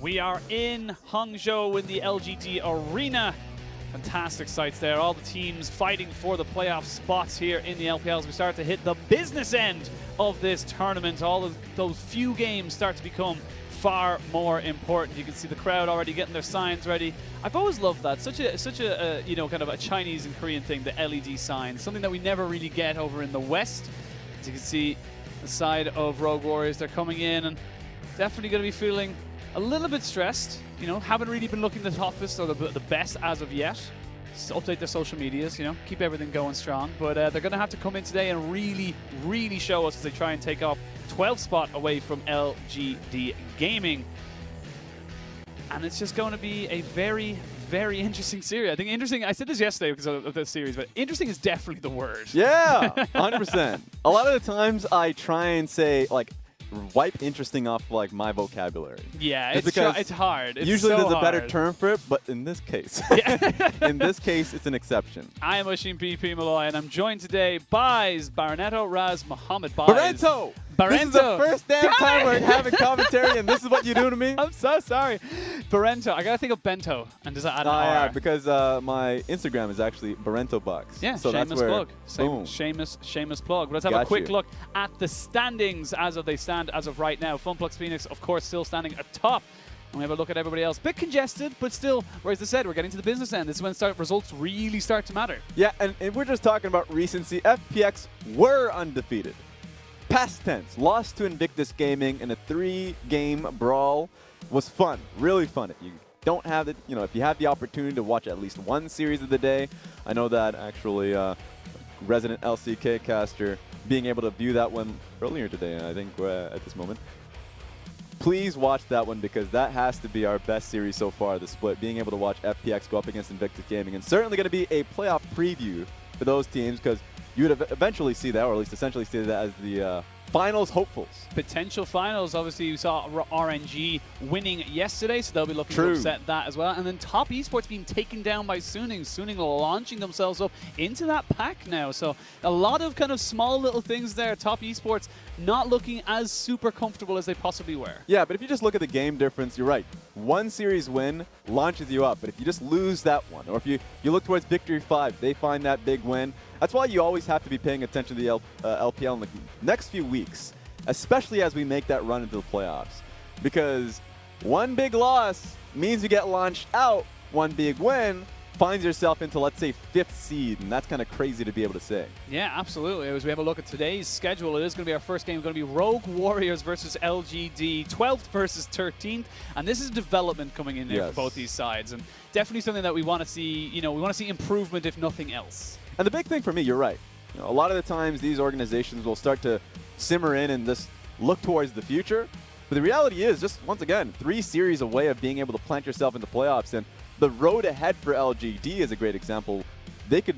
We are in Hangzhou in the LGD Arena. Fantastic sights there. All the teams fighting for the playoff spots here in the LPL as we start to hit the business end of this tournament. All of those few games start to become far more important. You can see the crowd already getting their signs ready. I've always loved that. Such a you know, kind of a Chinese and Korean thing, the LED signs. Something that we never really get over in the West. As you can see, the side of Rogue Warriors, they're coming in and definitely going to be feeling a little bit stressed. You know, haven't really been looking the toughest or the best as of yet. Just update their social medias, you know, keep everything going strong. But they're going to have to come in today and really show us as they try and take off 12th spot away from LGD Gaming. And it's just going to be a very interesting series. I think interesting, I said this yesterday because of the series, but interesting is definitely the word. Yeah, 100%. A lot of the times I try and say, like, wipe interesting off like my vocabulary. Yeah, it's hard. It's usually so there's a better hard. term for it, but in this case, in this case, it's an exception. I am Oisin PP Malloy, and I'm joined today by Baronetto Raz Mohammed. Barento! This is the first damn time we're having commentary, and this is what you do to me? I'm so sorry. Barento. I gotta think of bento, and does that add an R? Yeah, because my Instagram is actually Barento Bucks. Yeah, so shameless that's where, plug. Shameless plug. But let's have a quick look at the standings as they stand as of right now. Funplex Phoenix, of course, still standing atop. And we have a look at everybody else. Bit congested, but still, whereas I said, we're getting to the business end. This is when results really start to matter. Yeah, and we're just talking about recency. FPX were undefeated. Past tense, lost to Invictus Gaming in a 3-game brawl. Was fun, really fun. You don't have it, you know, if you have the opportunity to watch at least one series of the day. I know that actually resident LCK caster being able to view that one earlier today, I think at this moment. Please watch that one because that has to be our best series so far, the split. Being able to watch FPX go up against Invictus Gaming, and certainly going to be a playoff preview for those teams because you would eventually see that, or at least essentially see that as the finals hopefuls. Potential finals. Obviously, you saw RNG winning yesterday, so they'll be looking to upset that as well. And then Top Esports being taken down by Suning. Suning launching themselves up into that pack now. So a lot of kind of small little things there. Top Esports not looking as super comfortable as they possibly were. Yeah, but if you just look at the game difference, you're right. One series win launches you up, but if you just lose that one, or if you look towards Victory 5, they find that big win. That's why you always have to be paying attention to the LPL in the next few weeks, especially as we make that run into the playoffs. Because one big loss means you get launched out, one big win finds yourself into, let's say, 5th seed, and that's kind of crazy to be able to say. Yeah, absolutely. As we have a look at today's schedule, it is going to be our first game. It's going to be Rogue Warriors versus LGD, 12th versus 13th, and this is development coming in there for both these sides, and definitely something that we want to see. You know, we want to see improvement if nothing else. And the big thing for me, you're right. You know, a lot of the times these organizations will start to simmer in and just look towards the future, but the reality is, just once again, 3 series away of being able to plant yourself into playoffs. And the road ahead for LGD is a great example. They could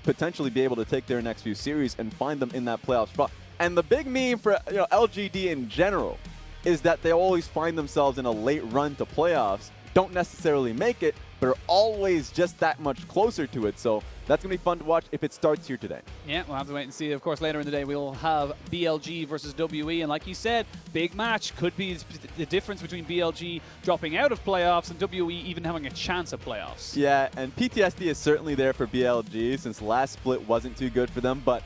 potentially be able to take their next few series and find them in that playoff spot. And the big meme for LGD in general is that they always find themselves in a late run to playoffs, don't necessarily make it, but are always just that much closer to it. So that's going to be fun to watch if it starts here today. Yeah, we'll have to wait and see. Of course, later in the day, we'll have BLG versus WE. And like you said, big match. Could be the difference between BLG dropping out of playoffs and WE even having a chance at playoffs. Yeah, and PTSD is certainly there for BLG since last split wasn't too good for them. But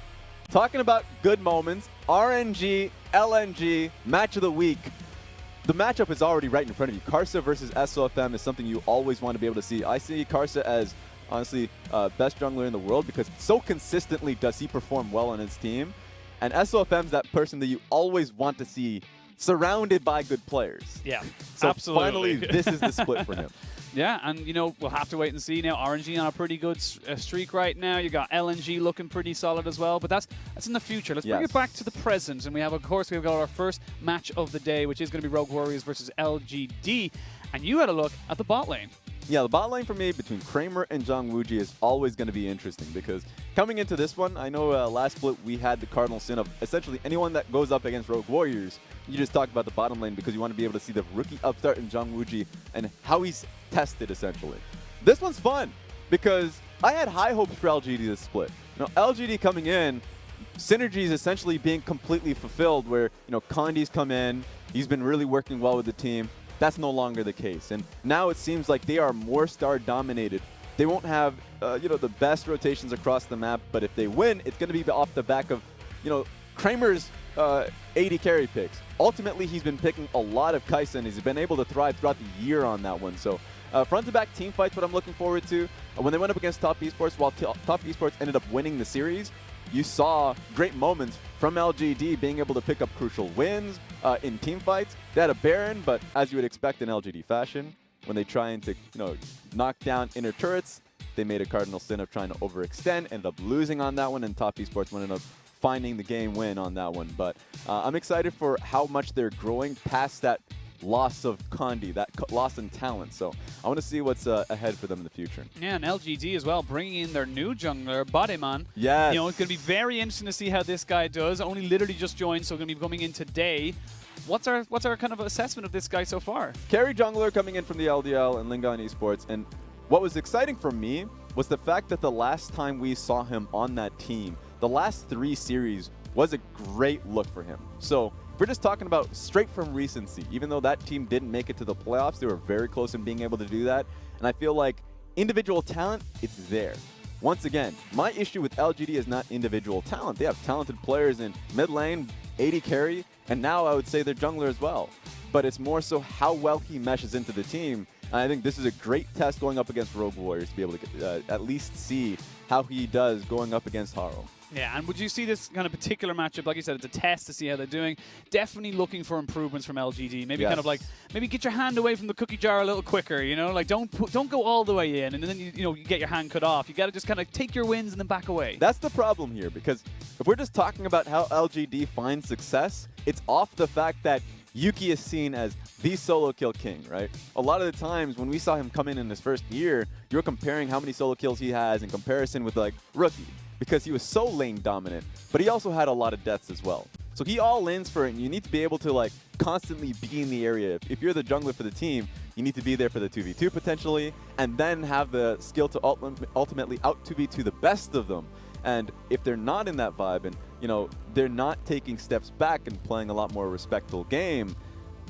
talking about good moments, RNG, LNG, match of the week. The matchup is already right in front of you. Karsa versus SOFM is something you always want to be able to see. I see Karsa as, honestly, best jungler in the world because so consistently does he perform well on his team. And SOFM's that person that you always want to see surrounded by good players. Yeah, so absolutely. Finally, this is the split for him. Yeah, and, you know, we'll have to wait and see. Now, RNG on a pretty good streak right now. You got LNG looking pretty solid as well, but that's in the future. Let's bring it back to the present. And we have, of course, we've got our first match of the day, which is going to be Rogue Warriors versus LGD. And you had a look at the bot lane. Yeah, the bot lane for me between Kramer and ZWuji is always going to be interesting because coming into this one, I know last split we had the cardinal sin of essentially anyone that goes up against Rogue Warriors, you just talked about the bottom lane because you want to be able to see the rookie upstart in ZWuji and how he's tested essentially. This one's fun because I had high hopes for LGD this split. You know, LGD coming in, synergies essentially being completely fulfilled where, you know, Condi's come in, he's been really working well with the team. that's no longer the case. And now it seems like they are more star dominated. They won't have, the best rotations across the map, but if they win, it's going to be off the back of, Kramer's 80 carry picks. Ultimately, he's been picking a lot of Kaisa, and he's been able to thrive throughout the year on that one. So front-to-back team fights, what I'm looking forward to. When they went up against Top Esports, while Top Esports ended up winning the series, you saw great moments from LGD being able to pick up crucial wins in team fights. They had a Baron, but as you would expect in LGD fashion, when they trying to knock down inner turrets, they made a cardinal sin of trying to overextend, ended up losing on that one, and Top Esports ended up finding the game win on that one. But I'm excited for how much they're growing past that loss of Condi, that loss in talent. So I want to see what's ahead for them in the future. Yeah, and LGD as well, bringing in their new jungler, badeMan. Yes. It's going to be very interesting to see how this guy does. Only literally just joined, so going to be coming in today. What's our kind of assessment of this guy so far? Carry jungler coming in from the LDL and Lingon Esports. And what was exciting for me was the fact that the last time we saw him on that team, the last 3 series was a great look for him. So if we're just talking about straight from recency, even though that team didn't make it to the playoffs, they were very close in being able to do that. And I feel like individual talent, it's there. Once again, my issue with LGD is not individual talent. They have talented players in mid lane, 80 carry, and now I would say their jungler as well. But it's more so how well he meshes into the team. And I think this is a great test going up against Rogue Warriors to be able to get, at least see how he does going up against Haro. Yeah, and would you see this kind of particular matchup, like you said, it's a test to see how they're doing, definitely looking for improvements from LGD. Maybe kind of like, maybe get your hand away from the cookie jar a little quicker, like don't go all the way in and then you get your hand cut off. You got to just kind of take your wins and then back away. That's the problem here, because if we're just talking about how LGD finds success, it's off the fact that Yuuki is seen as the solo kill king, right? A lot of the times when we saw him come in his first year, you're comparing how many solo kills he has in comparison with like Rookie, because he was so lane dominant, but he also had a lot of deaths as well. So he all ins for it, and you need to be able to like constantly be in the area. If you're the jungler for the team, you need to be there for the 2v2 potentially, and then have the skill to ultimately out 2v2 the best of them. And if they're not in that vibe and, they're not taking steps back and playing a lot more respectful game,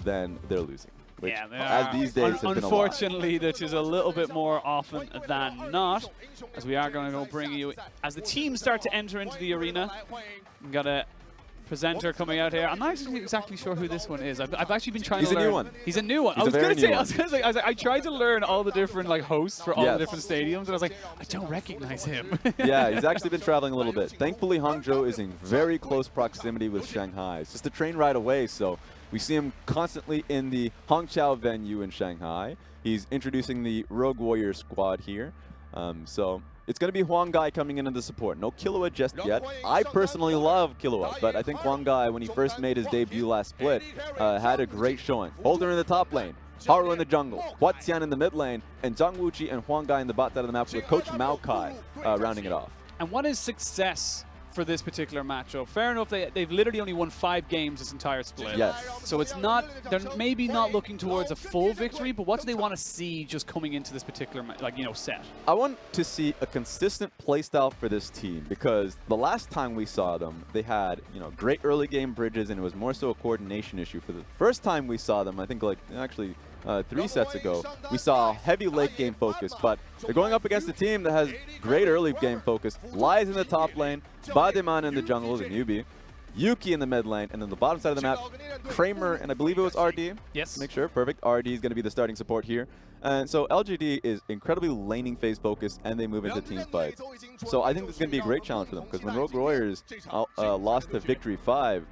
then they're losing. Which, yeah, as these days have unfortunately, that is a little bit more often than not, as we are going to go bring you, as the teams start to enter into the arena, we've got a presenter coming out here. I'm not actually exactly sure who this one is. I've actually been trying to learn. He's a new one. He's a new one. I was going to say, I tried to learn all the different hosts for all the different stadiums, and I was like, I don't recognize him. Yeah, he's actually been traveling a little bit. Thankfully, Hangzhou is in very close proximity with Shanghai. It's just a train ride away, so we see him constantly in the Hangzhou venue in Shanghai. He's introducing the Rogue Warrior squad here. So it's going to be Huanggai coming in the support. No Killua just yet. I personally love Killua, but I think Huanggai, when he first made his debut last split, had a great showing. Holder in the top lane, Haro in the jungle, HuaTian in the mid lane, and ZWuji and Huanggai in the bot side of the map with Coach Maokai rounding it off. And what is success for this particular matchup? Fair enough, they've literally only won 5 games this entire split. Yes. So it's not, they're maybe not looking towards a full victory, but what do they want to see just coming into this particular, set? I want to see a consistent playstyle for this team, because the last time we saw them, they had, great early game bridges, and it was more so a coordination issue. For the first time we saw them, I think 3 sets ago, we saw heavy late game focus, but they're going up against a team that has great early game focus. Lies in the top lane, badeMan in the jungle, the newbie, Yuuki in the mid lane, and then the bottom side of the map, Kramer, and I believe it was RD. Yes. Make sure, perfect. RD is going to be the starting support here. And so LGD is incredibly laning phase focused, and they move into team fights. So I think this is going to be a great challenge for them, because when Rogue Warriors lost to Victory 5,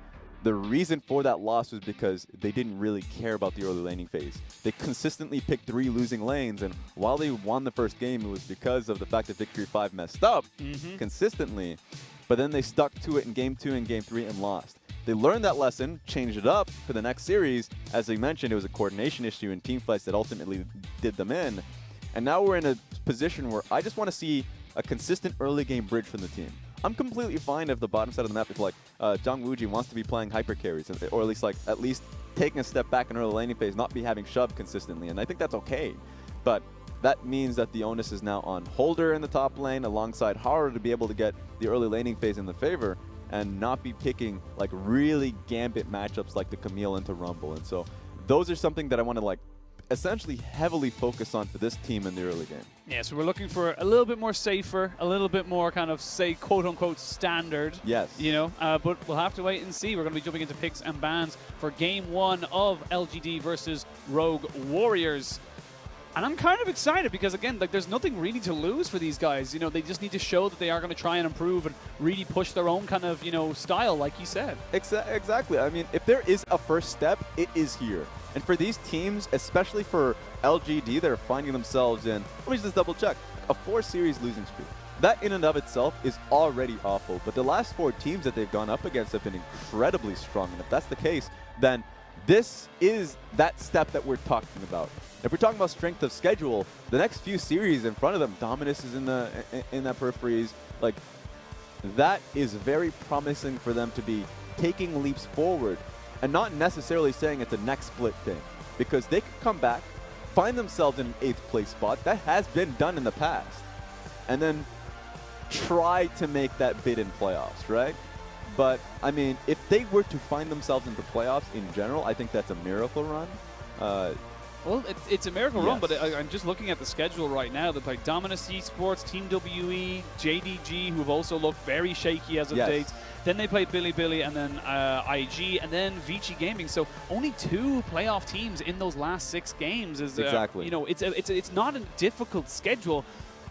the reason for that loss was because they didn't really care about the early laning phase. They consistently picked 3 losing lanes, and while they won the first game, it was because of the fact that Victory 5 messed up consistently, but then they stuck to it in Game 2 and Game 3 and lost. They learned that lesson, changed it up for the next series. As I mentioned, it was a coordination issue in team fights that ultimately did them in, and now we're in a position where I just want to see a consistent early game bridge from the team. I'm completely fine if the bottom side of the map, if ZWuji wants to be playing hyper carries, or at least taking a step back in early laning phase, not be having shoved consistently, and I think that's okay. But that means that the onus is now on Holder in the top lane alongside Haro to be able to get the early laning phase in the favor and not be picking really gambit matchups like the Camille into Rumble. And so those are something that I want to like essentially heavily focus on for this team in the early game. Yeah, so we're looking for a little bit more safer, a little bit more kind of, say, quote-unquote standard. Yes. You know, but we'll have to wait and see. We're going to be jumping into picks and bans for Game 1 of LGD versus Rogue Warriors. And I'm kind of excited because, again, like there's nothing really to lose for these guys. You know, they just need to show that they are going to try and improve and really push their own kind of, you know, style, like you said. Exactly. I mean, if there is a first step, it is here. And for these teams, especially for LGD, they're finding themselves in, let me just double check, a 4-series losing streak. That in and of itself is already awful. But the last 4 teams that they've gone up against have been incredibly strong. And if that's the case, then this is that step that we're talking about. If we're talking about strength of schedule, the next few series in front of them, Dominus is in that peripheries. Like, that is very promising for them to be taking leaps forward and not necessarily saying it's a next split thing, because they could come back, find themselves in an 8th place spot. That has been done in the past. And then try to make that bid in playoffs, right? But, I mean, if they were to find themselves into playoffs in general, I think that's a miracle run. Well, it's a miracle run, Yes. but I'm just looking at the schedule right now. They play Dominus Esports, Team WE, JDG, who have also looked very shaky as of date. Then they played Billy, and then IG, and then ZWuji Gaming. So only 2 playoff teams in those last 6 games. Is Exactly. You know, it's not a difficult schedule.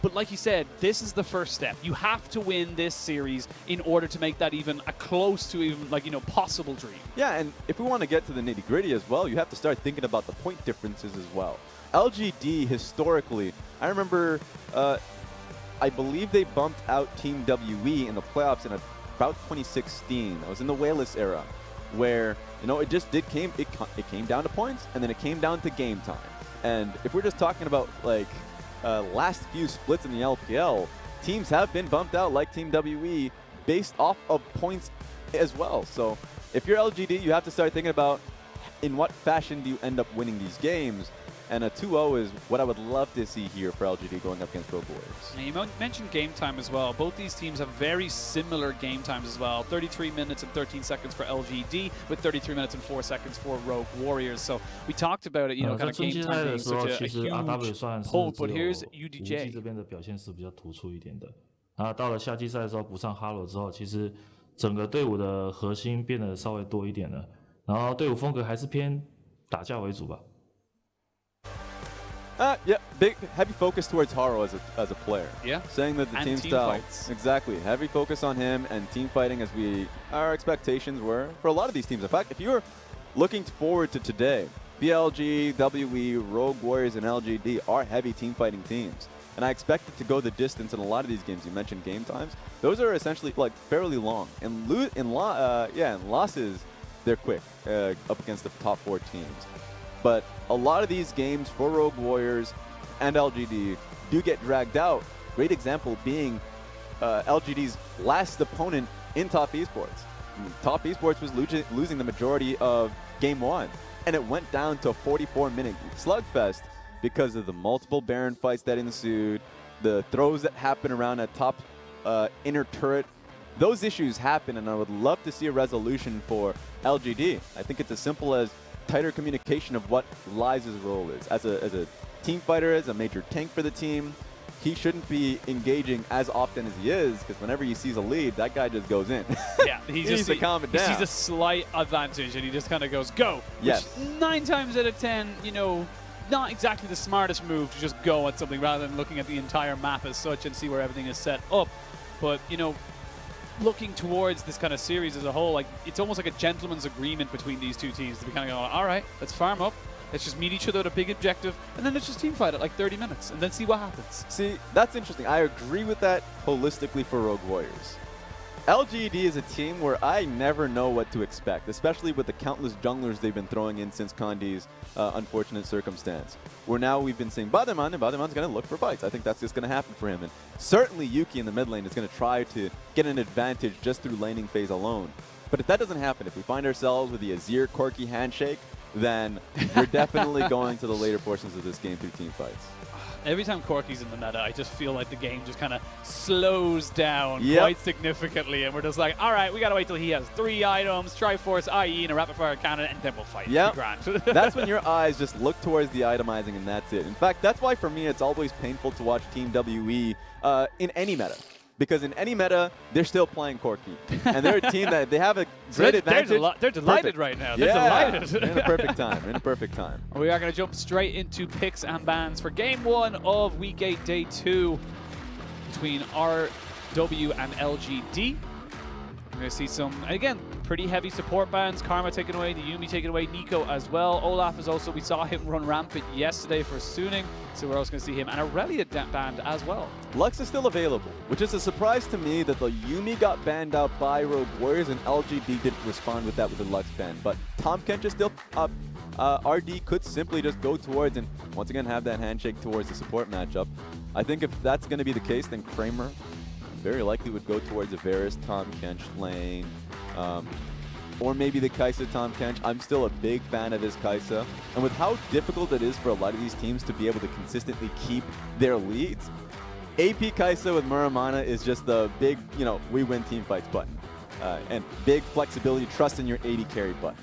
But like you said, this is the first step. You have to win this series in order to make that even a close to even, like, you know, possible dream. Yeah, and if we want to get to the nitty-gritty as well, you have to start thinking about the point differences as well. LGD, historically, I remember, I believe they bumped out Team WE in the playoffs in about 2016. That was in the Whaleless era, where, you know, it came down to points, and then it came down to game time. And if we're just talking about, like, last few splits in the LPL, teams have been bumped out like Team WE based off of points as well. So if you're LGD, you have to start thinking about in what fashion do you end up winning these games. And a 2-0 is what I would love to see here for LGD going up against Rogue Warriors. And you mentioned game time as well. Both these teams have very similar game times as well. 33 minutes and 13 seconds for LGD, with 33 minutes and 4 seconds for Rogue Warriors. So we talked about it, you know, kind of game time being such a huge pull. But here's UDJ. 这边的表现是比较突出一点的。那到了夏季赛的时候，补上 Haro 之后，其实整个队伍的核心变得稍微多一点了。然后队伍风格还是偏打架为主吧。 Yeah, big heavy focus towards Haro as a player. Yeah. Saying that the And team team style, fights. exactly, heavy focus on him and team fighting as our expectations were for a lot of these teams. In fact, if you were looking forward to today, BLG, WE, Rogue Warriors, and LGD are heavy team fighting teams. And I expect it to go the distance in a lot of these games. You mentioned game times; those are essentially like fairly long. And in losses, they're quick up against the top 4 teams. But a lot of these games for Rogue Warriors and LGD do get dragged out. Great example being LGD's last opponent in Top Esports. Top Esports was losing the majority of Game 1, and it went down to a 44-minute slugfest because of the multiple Baron fights that ensued, the throws that happened around at top inner turret. Those issues happen, and I would love to see a resolution for LGD. I think it's as simple as tighter communication of what Lies' role is. As a team fighter, as a major tank for the team, he shouldn't be engaging as often as he is, because whenever he sees a lead, that guy just goes in. Yeah, he needs to calm it down. He sees a slight advantage, and he just kind of goes, go! Yes. Which 9 times out of 10, you know, not exactly the smartest move to just go at something rather than looking at the entire map as such and see where everything is set up. But, you know, looking towards this kind of series as a whole, like, it's almost like a gentleman's agreement between these 2 teams to be kind of going, all right, let's farm up, let's just meet each other at a big objective, and then let's just team fight it like 30 minutes, and then see what happens. See, that's interesting. I agree with that holistically for Rogue Warriors. LGD is a team where I never know what to expect, especially with the countless junglers they've been throwing in since Kandi's unfortunate circumstance. Where now we've been seeing badeMan, and badeMan's going to look for fights. I think that's just going to happen for him. And certainly Yuuki in the mid lane is going to try to get an advantage just through laning phase alone. But if that doesn't happen, if we find ourselves with the Azir Corki handshake, then we're definitely going to the later portions of this game through team fights. Every time Corki's in the meta, I just feel like the game just kind of slows down Yep. quite significantly, and we're just like, all right, we gotta wait till he has 3 items, Triforce, IE, and a rapid fire cannon, and then we'll fight. Yep. Grand. That's when your eyes just look towards the itemizing, and that's it. In fact, that's why for me it's always painful to watch Team WE in any meta. Because in any meta, they're still playing Corki. And they're a team that they have a great advantage. They're delighted Perfect. right now. Yeah. They're delighted. in a perfect time. In a perfect time. We are going to jump straight into picks and bans for Game 1 of Week 8, Day 2 between RW and LGD. We're going to see some, again, pretty heavy support bans. Kramer taken away, the Yuuki taken away, Nico as well. Olaf is also, we saw him run rampant yesterday for Suning, so we're also going to see him. And Aurelia banned as well. Lux is still available, which is a surprise to me that the Yuumi got banned out by Rogue Warriors and LGD didn't respond with that with the Lux ban. But Tom Kench is still up. RD could simply just go towards and once again have that handshake towards the support matchup. I think if that's going to be the case, then Kramer very likely would go towards a Varus Tom Kench lane. Or maybe the Kai'Sa Tom Kench. I'm still a big fan of his Kai'Sa. And with how difficult it is for a lot of these teams to be able to consistently keep their leads, AP Kai'Sa with Muramana is just the big, we win team fights button. And big flexibility, trust in your AD carry button.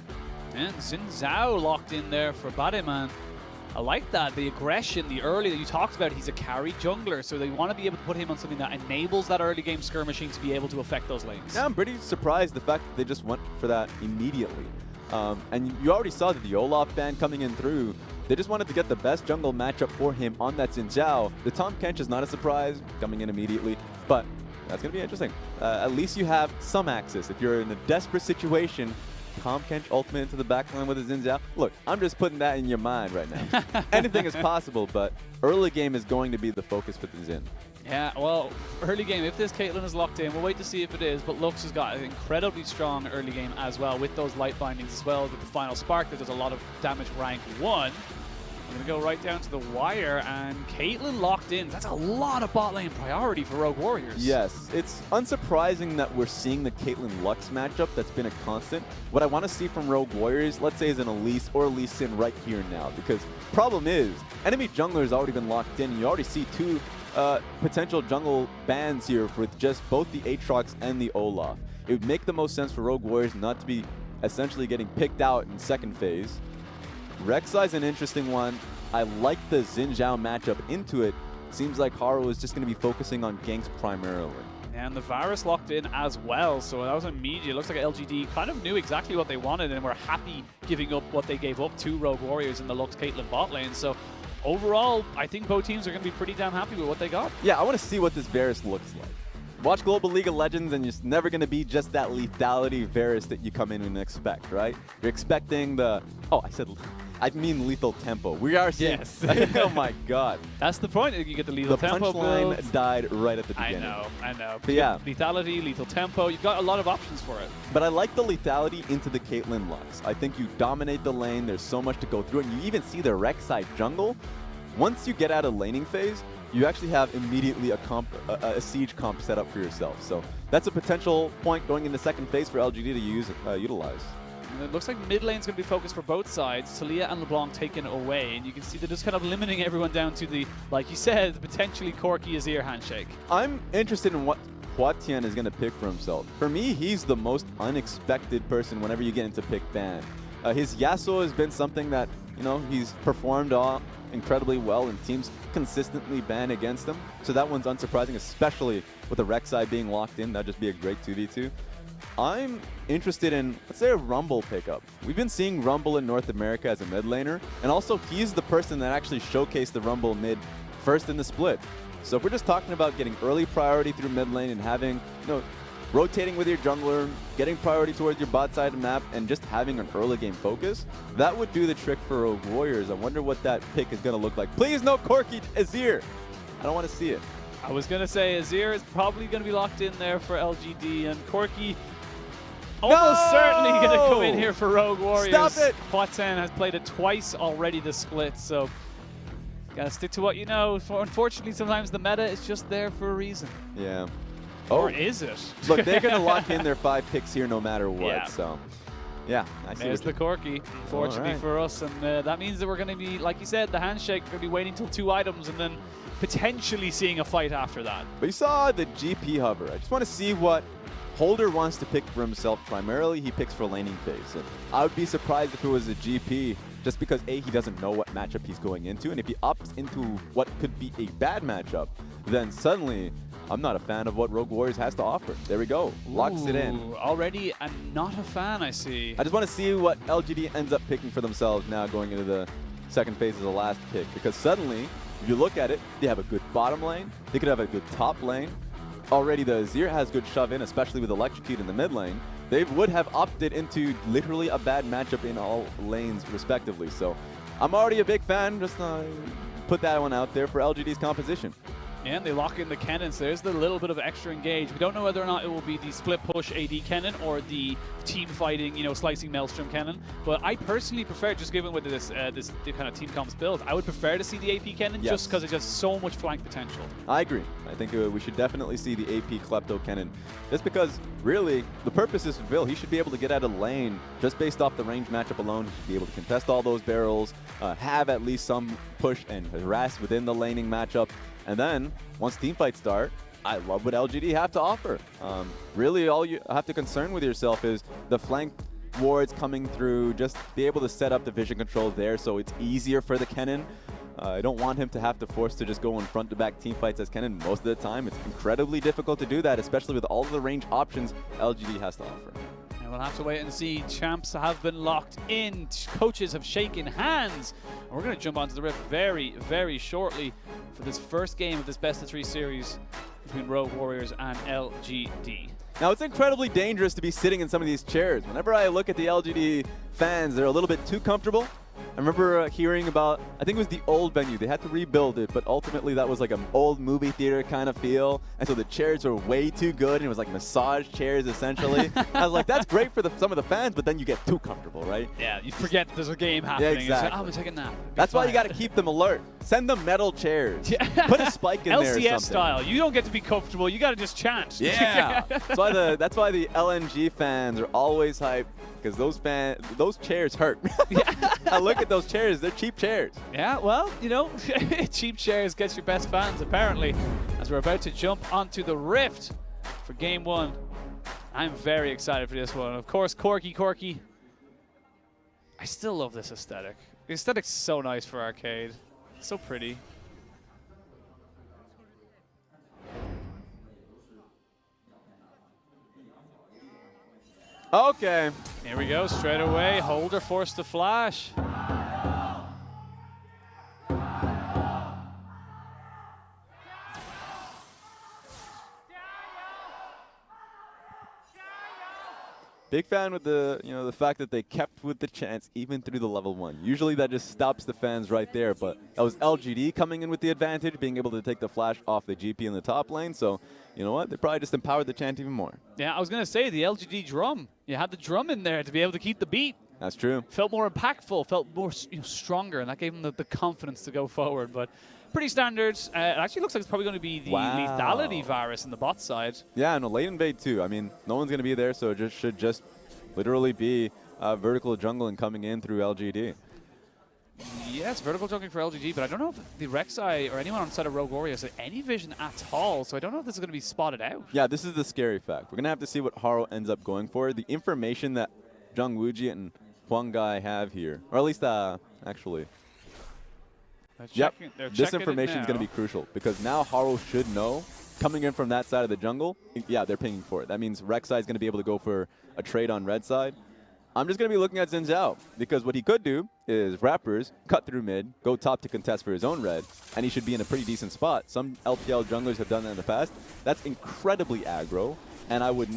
And Xin Zhao locked in there for badeMan. I like that, the aggression, the early that you talked about. He's a carry jungler, so they want to be able to put him on something that enables that early game skirmishing to be able to affect those lanes. Yeah, I'm pretty surprised the fact that they just went for that immediately. And you already saw that the Olaf ban coming in through. They just wanted to get the best jungle matchup for him on that Xin Zhao. The Tom Kench is not a surprise, coming in immediately, but that's going to be interesting. At least you have some access. If you're in a desperate situation, Tom Kench ultimate into the backline with his Xin Zhao. Look, I'm just putting that in your mind right now. Anything is possible, but early game is going to be the focus for the Xin. Yeah, well, early game, if this Caitlyn is locked in, we'll wait to see if it is, but Lux has got an incredibly strong early game as well with those light bindings as well, with the final spark that does a lot of damage rank 1. I'm going to go right down to the wire, and Caitlyn locked in. That's a lot of bot lane priority for Rogue Warriors. Yes, it's unsurprising that we're seeing the Caitlyn Lux matchup that's been a constant. What I want to see from Rogue Warriors, let's say, is an Elise or Elise Sin right here now, because problem is, enemy jungler has already been locked in, and you already see 2 potential jungle bans here with just both the Aatrox and the Olaf. It would make the most sense for Rogue Warriors not to be essentially getting picked out in second phase. Rek'Sai is an interesting one. I like the Xin Zhao matchup into it. Seems like Haro is just going to be focusing on ganks primarily. And the Varus locked in as well, so that was immediate. It looks like LGD kind of knew exactly what they wanted and were happy giving up what they gave up to Rogue Warriors in the Lux Caitlyn bot lane. So overall, I think both teams are going to be pretty damn happy with what they got. Yeah, I want to see what this Varus looks like. Watch Global League of Legends and it's never going to be just that lethality Varus that you come in and expect, right? You're expecting the... Oh, I mean lethal tempo. We are seeing... Yes. Oh my god. That's the point. You get the lethal tempo punchline build. died right at the beginning. I know. But yeah. Lethality, lethal tempo. You've got a lot of options for it. But I like the lethality into the Caitlyn Lux. I think you dominate the lane. There's so much to go through. And you even see the Rek'Sai jungle. Once you get out of laning phase, you actually have immediately a siege comp set up for yourself. So that's a potential point going into second phase for LGD to utilize. And it looks like mid lane's going to be focused for both sides. Talia and LeBlanc taken away. And you can see they're just kind of limiting everyone down to the, like you said, the potentially Corki Azir handshake. I'm interested in what HuaTian is going to pick for himself. For me, he's the most unexpected person whenever you get into pick ban. His Yasuo has been something that, he's performed incredibly well and teams consistently ban against him. So that one's unsurprising, especially with the Rek'Sai being locked in. That'd just be a great 2v2. I'm interested in, let's say, a Rumble pickup. We've been seeing Rumble in North America as a mid laner, and also he's the person that actually showcased the Rumble mid first in the split. So if we're just talking about getting early priority through mid lane and having, rotating with your jungler, getting priority towards your bot side of the map, and just having an early game focus, that would do the trick for Rogue Warriors. I wonder what that pick is going to look like. Please no Corki Azir. I don't want to see it. I was going to say Azir is probably going to be locked in there for LGD, and Corki almost certainly going to come in here for Rogue Warriors. Stop it! HuaTian has played it twice already this split, so gotta stick to what you know. Unfortunately, sometimes the meta is just there for a reason. Yeah. Or is it? Look, they're going to lock in their 5 picks here no matter what. Yeah. So Yeah, I see. There's the Corky, fortunately Alright. for us. And that means that we're going to be, like you said, the handshake, going to be waiting till 2 items and then potentially seeing a fight after that. But you saw the GP hover. I just want to see what Holder wants to pick for himself. Primarily, he picks for laning phase. And I would be surprised if it was a GP, just because A, he doesn't know what matchup he's going into, and if he opts into what could be a bad matchup, then suddenly I'm not a fan of what Rogue Warriors has to offer. There we go. Locks it in. Ooh, already I'm not a fan, I see. I just want to see what LGD ends up picking for themselves now going into the second phase as the last pick, because suddenly, if you look at it, they have a good bottom lane, they could have a good top lane. Already the Azir has good shove in, especially with Electrocute in the mid lane. They would have opted into literally a bad matchup in all lanes respectively. So I'm already a big fan, just put that one out there for LGD's composition. And they lock in the Kennen, so there's the little bit of extra engage. We don't know whether or not it will be the split push AD Kennen or the team fighting, you know, slicing Maelstrom Kennen. But I personally prefer, just given with this this kind of team comms build, I would prefer to see the AP Kennen just because it has so much flank potential. I agree. I think we should definitely see the AP Klepto Kennen, just because really the purpose is fulfilled. He should be able to get out of lane just based off the range matchup alone. He should be able to contest all those barrels, have at least some push and harass within the laning matchup. And then, once teamfights start, I love what LGD have to offer. Really, all you have to concern with yourself is the flank wards coming through, just be able to set up the vision control there so it's easier for the Kennen. I don't want him to have to force to just go in front-to-back teamfights as Kennen most of the time. It's incredibly difficult to do that, especially with all of the range options LGD has to offer. And we'll have to wait and see. Champs have been locked in. Coaches have shaken hands. And we're going to jump onto the Rift very, very shortly for this first game of this best-of-3 series between Rogue Warriors and LGD. Now, it's incredibly dangerous to be sitting in some of these chairs. Whenever I look at the LGD fans, they're a little bit too comfortable. I remember hearing about, I think it was the old venue. They had to rebuild it, but ultimately that was like an old movie theater kind of feel. And so the chairs were way too good, and it was like massage chairs, essentially. I was like, that's great for some of the fans, but then you get too comfortable, right? Yeah, you forget there's a game happening. Yeah, exactly. Like, oh, I'm going to take a nap. That's why you got to keep them alert. Send them metal chairs. Yeah. Put a spike in there or something. LCS style. You don't get to be comfortable. You got to just chant. Yeah. That's why the LNG fans are always hyped, because those chairs hurt. I look at those chairs, they're cheap chairs. Yeah, well, you know, cheap chairs gets your best fans, apparently, as we're about to jump onto the Rift for Game 1. I'm very excited for this one. Of course, Corky. I still love this aesthetic. The aesthetic's so nice for arcade. So pretty. Okay. Here we go, straight away. Holder forced to flash. Big fan with the fact that they kept with the chance even through the level 1. Usually that just stops the fans right there, but that was LGD coming in with the advantage, being able to take the flash off the GP in the top lane. So, you know what? They probably just empowered the chant even more. Yeah, I was going to say, the LGD drum. You had the drum in there to be able to keep the beat. That's true. Felt more impactful, felt more stronger, and that gave them the confidence to go forward. But pretty standard. It actually looks like it's probably going to be the lethality virus in the bot side. Yeah, no, late invade too. I mean, no one's going to be there, so it should just literally be vertical jungling coming in through LGD. Yes, vertical jungling for LGD, but I don't know if the Rek'Sai or anyone on the side of Rogue Warriors had any vision at all, so I don't know if this is going to be spotted out. Yeah, this is the scary fact. We're going to have to see what Haro ends up going for. The information that ZWuji and Huanggai have here, or at least actually. This information is going to be crucial, because now Haro should know, coming in from that side of the jungle, yeah, they're pinging for it. That means Rek'Sai is going to be able to go for a trade on red side. I'm just going to be looking at Xin Zhao, because what he could do is Rappers, cut through mid, go top to contest for his own red, and he should be in a pretty decent spot. Some LPL junglers have done that in the past. That's incredibly aggro, and I would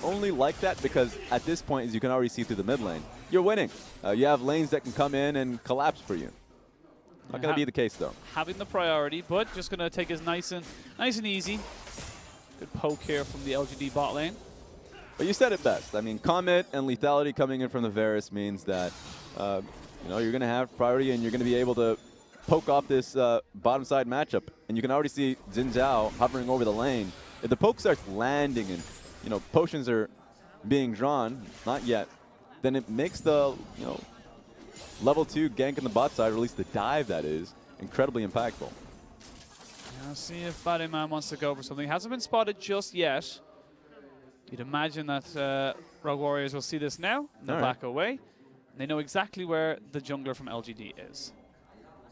only like that because at this point, as you can already see through the mid lane, you're winning. You have lanes that can come in and collapse for you. Not going to be the case, though. Having the priority, but just going to take it nice and easy. Good poke here from the LGD bot lane. But you said it best. I mean, Comet and lethality coming in from the Varus means that you're going to have priority and you're going to be able to poke off this bottom side matchup. And you can already see Xin Zhao hovering over the lane. If the poke starts landing and potions are being drawn, not yet, then it makes the, level 2 gank in the bot side, or at least the dive that is, incredibly impactful. Let's see if badeMan wants to go for something. Hasn't been spotted just yet. You'd imagine that Rogue Warriors will see this now, and they'll back away. They know exactly where the jungler from LGD is.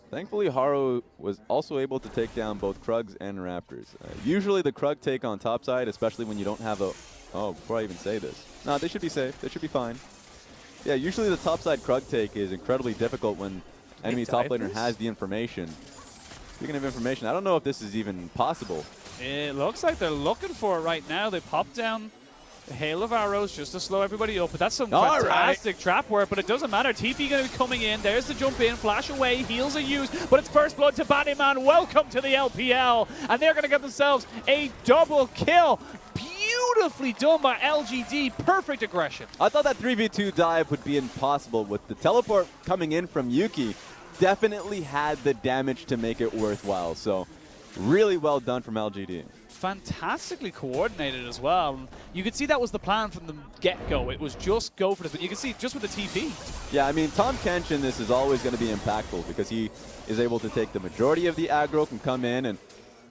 Thankfully, Haro was also able to take down both Krugs and Raptors. Usually the Krug take on top side, especially when you don't have a... Oh, before I even say this. No, they should be safe. They should be fine. Yeah, usually the top side Krug take is incredibly difficult when enemy top laner has the information. Speaking of information, I don't know if this is even possible. It looks like they're looking for it right now. They popped down a hail of arrows just to slow everybody up, but that's some fantastic trap work, but it doesn't matter. TP going to be coming in. There's the jump in, flash away, heals are used, but it's first blood to badeMan. Welcome to the LPL, and they're going to get themselves a double kill. Beautifully done by LGD. Perfect aggression. I thought that 3v2 dive would be impossible. With the teleport coming in from Yuuki, definitely had the damage to make it worthwhile. So really well done from LGD. Fantastically coordinated as well. You could see that was the plan from the get-go. It was just go for it. You can see just with the TP. Yeah, I mean, Tahm Kench in this is always going to be impactful because he is able to take the majority of the aggro, can come in and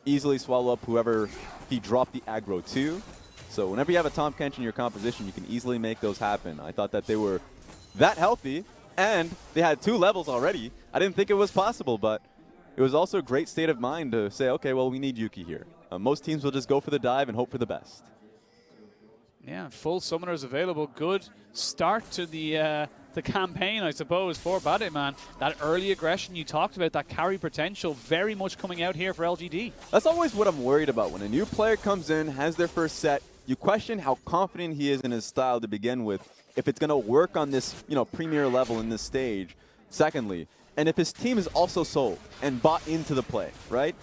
easily swallow up whoever he dropped the aggro to. So whenever you have a Tahm Kench in your composition, you can easily make those happen. I thought that they were that healthy, and they had 2 levels already. I didn't think it was possible, but it was also a great state of mind to say, okay, well, we need Yuuki here. Most teams will just go for the dive and hope for the best. Yeah, full summoners available. Good start to the campaign, I suppose, for badeMan. That early aggression you talked about, that carry potential, very much coming out here for LGD. That's always what I'm worried about. When a new player comes in, has their first set, you question how confident he is in his style to begin with, if it's going to work on this, premier level in this stage. Secondly, and if his team is also sold and bought into the play, right?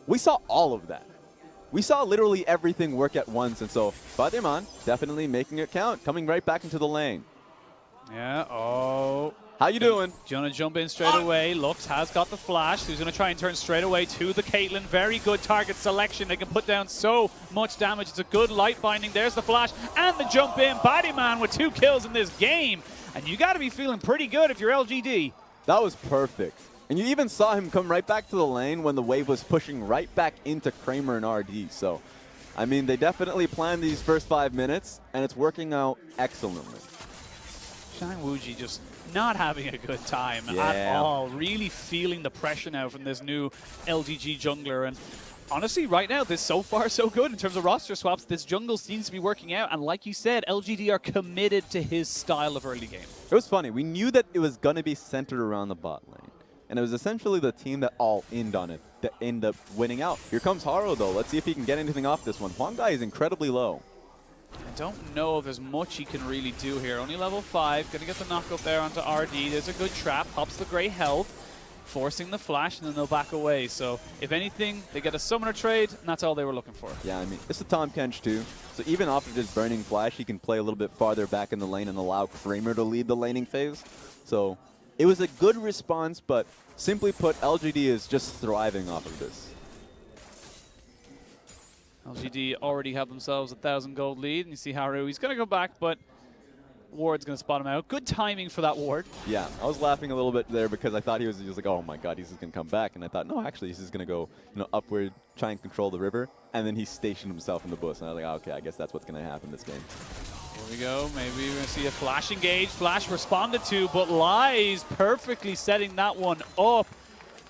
We saw all of that. We saw literally everything work at once, and so badeMan definitely making it count, coming right back into the lane. Yeah, oh. How you doing? Do you want to jump in straight away? Lux has got the flash. He's going to try and turn straight away to the Caitlyn. Very good target selection. They can put down so much damage. It's a good light binding. There's the flash and the jump in. badeMan with 2 kills in this game. And you got to be feeling pretty good if you're LGD. That was perfect. And you even saw him come right back to the lane when the wave was pushing right back into Kramer and RD. So, I mean, they definitely planned these first 5 minutes, and it's working out excellently. ZWuji just not having a good time at all. Really feeling the pressure now from this new LGG jungler. And honestly, right now, this so far so good in terms of roster swaps. This jungle seems to be working out. And like you said, LGD are committed to his style of early game. It was funny. We knew that it was going to be centered around the bot lane. And it was essentially the team that all-inned on it that ended up winning out. Here comes Haro, though. Let's see if he can get anything off this one. Huanggai is incredibly low. I don't know if there's much he can really do here. Only level 5. Going to get the knock up there onto RD. There's a good trap. Pops the gray health. Forcing the flash, and then they'll back away. So, if anything, they get a summoner trade, and that's all they were looking for. Yeah, I mean, it's a Tahm Kench, too. So even off of his burning flash, he can play a little bit farther back in the lane and allow Kramer to lead the laning phase. So, it was a good response, but simply put, LGD is just thriving off of this. LGD already have themselves a 1,000 gold lead, and you see Haro. He's going to go back, but Ward's going to spot him out. Good timing for that Ward. Yeah, I was laughing a little bit there because I thought he was like, oh my god, he's just going to come back. And I thought, no, actually, he's just going to go upward, try and control the river. And then he stationed himself in the bush. And I was like, oh, okay, I guess that's what's going to happen this game. Here we go. Maybe we're going to see a flash engage. Flash responded to, but Lies perfectly setting that one up.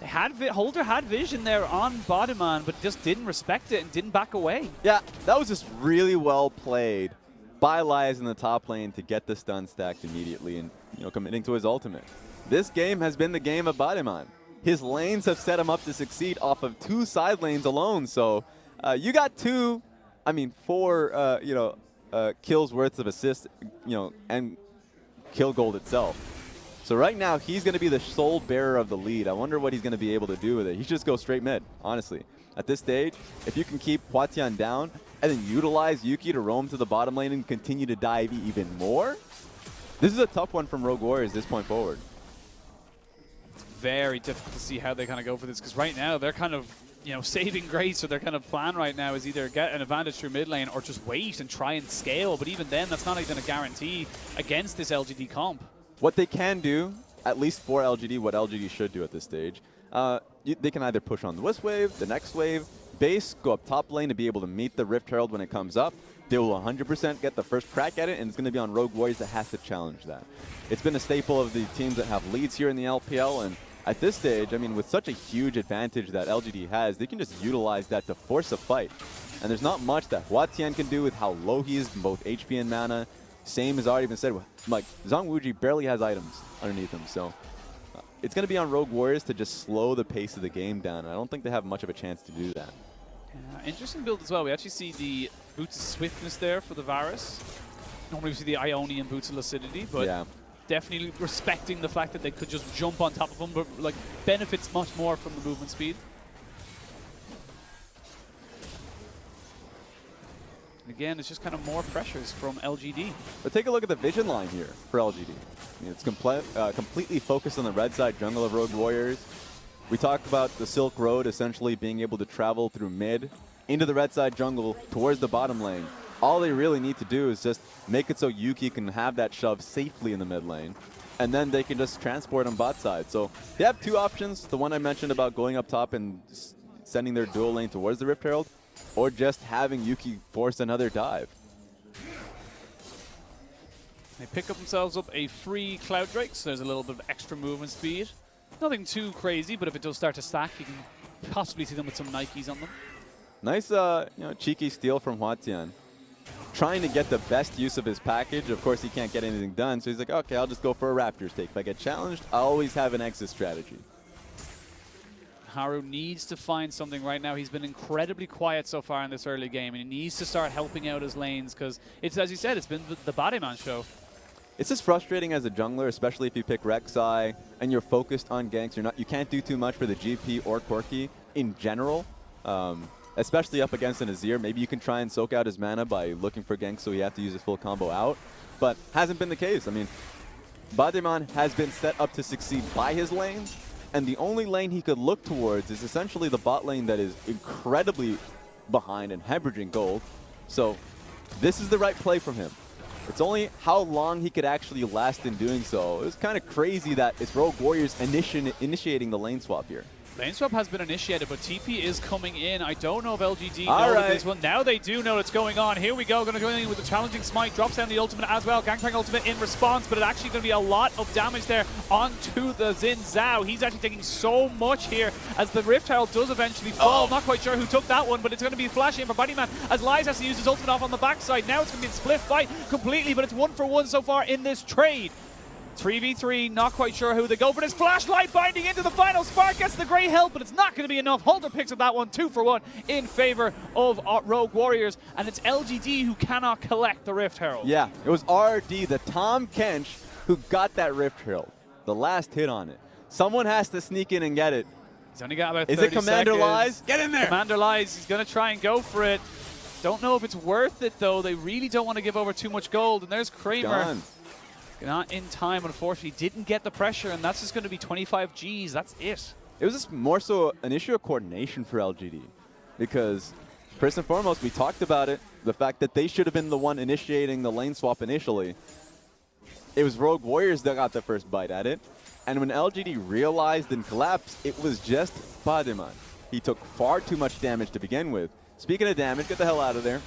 They had Holder had vision there on badeMan, but just didn't respect it and didn't back away. Yeah, that was just really well played by Lies in the top lane to get the stun stacked immediately and committing to his ultimate. This game has been the game of badeMan. His lanes have set him up to succeed off of 2 side lanes alone. So you got 4 kills worth of assists, and kill gold itself. So right now he's going to be the sole bearer of the lead. I wonder what he's going to be able to do with it. He should just go straight mid, honestly. At this stage, if you can keep HuaTian down and then utilize Yuuki to roam to the bottom lane and continue to dive even more, this is a tough one from Rogue Warriors this point forward. It's very difficult to see how they kind of go for this, because right now they're kind of you know, saving grace, so their kind of plan right now is either get an advantage through mid lane or just wait and try and scale. But even then, that's not even a guarantee against this LGD comp. What they can do, at least for LGD, what LGD should do at this stage, they can either push on the Wisp wave, the next wave, base, go up top lane to be able to meet the Rift Herald when it comes up. They will 100% get the first crack at it, and it's going to be on Rogue Warriors that has to challenge that. It's been a staple of the teams that have leads here in the LPL, and at this stage, I mean, with such a huge advantage that LGD has, they can just utilize that to force a fight. And there's not much that HuaTian can do with how low he is in both HP and mana. Same as already been said, like ZWuji barely has items underneath him, so it's going to be on Rogue Warriors to just slow the pace of the game down, and I don't think they have much of a chance to do that. Yeah, interesting build as well. We actually see the Boots of Swiftness there for the Varus. Normally we see the Ionian Boots of Lucidity, but yeah, definitely respecting the fact that they could just jump on top of them, but like benefits much more from the movement speed. Again, it's just kind of more pressures from LGD. But take a look at the vision line here for LGD. I mean, it's completely focused on the red side jungle of Rogue Warriors. We talked about the Silk Road essentially being able to travel through mid into the red side jungle towards the bottom lane. All they really need to do is just make it so Yuuki can have that shove safely in the mid lane, and then they can just transport on bot side. So they have two options. The one I mentioned about going up top and sending their dual lane towards the Rift Herald, or just having Yuuki force another dive. They pick up themselves up a free Cloud Drake, so there's a little bit of extra movement speed. Nothing too crazy, but if it does start to stack, you can possibly see them with some Nikes on them. Nice cheeky steal from HuaTian. Trying to get the best use of his package. Of course, he can't get anything done, so he's like, okay, I'll just go for a Raptors take. If I get challenged, I always have an exit strategy. Haro needs to find something right now. He's been incredibly quiet so far in this early game, and he needs to start helping out his lanes because it's, as you said, it's been the badeMan show. It's just frustrating as a jungler, especially if you pick Rek'Sai and you're focused on ganks. You can't do too much for the GP or Corki in general, especially up against an Azir. Maybe you can try and soak out his mana by looking for ganks, so you have to use his full combo out, but hasn't been the case. I mean, badeMan has been set up to succeed by his lanes, and the only lane he could look towards is essentially the bot lane that is incredibly behind and hemorrhaging gold. So this is the right play from him. It's only how long he could actually last in doing so. It was kind of crazy that it's Rogue Warriors initiating the lane swap here. Lane swap has been initiated, but TP is coming in. I don't know if LGD know this one. Now they do know what's going on. Here we go. Going to go in with the challenging smite. Drops down the ultimate as well. Gangplank ultimate in response, but it's actually going to be a lot of damage there onto the Xin Zhao. He's actually taking so much here as the Rift Herald does eventually fall. Not quite sure who took that one, but it's going to be flashing for badeMan as Lies has to use his ultimate off on the backside. Now it's going to be a split fight completely, but it's 1-for-1 so far in this trade. 3v3, not quite sure who they go for. This flashlight binding into the final. Spark gets the great help, but it's not going to be enough. Holder picks up that one, 2-for-1 in favor of Rogue Warriors, and it's LGD who cannot collect the Rift Herald. Yeah, it was RD, the Tom Kench, who got that Rift Herald. The last hit on it. Someone has to sneak in and get it. He's only got about 30 seconds. Is it Commander Lies? Get in there! Commander Lies, he's going to try and go for it. Don't know if it's worth it, though. They really don't want to give over too much gold, and there's Kramer. Done. Not in time, unfortunately. Didn't get the pressure, and that's just going to be 25 Gs. That's it. It was just more so an issue of coordination for LGD. Because, first and foremost, we talked about it, the fact that they should have been the one initiating the lane swap initially. It was Rogue Warriors that got the first bite at it. And when LGD realized and collapsed, it was just badeMan. He took far too much damage to begin with. Speaking of damage, get the hell out of there.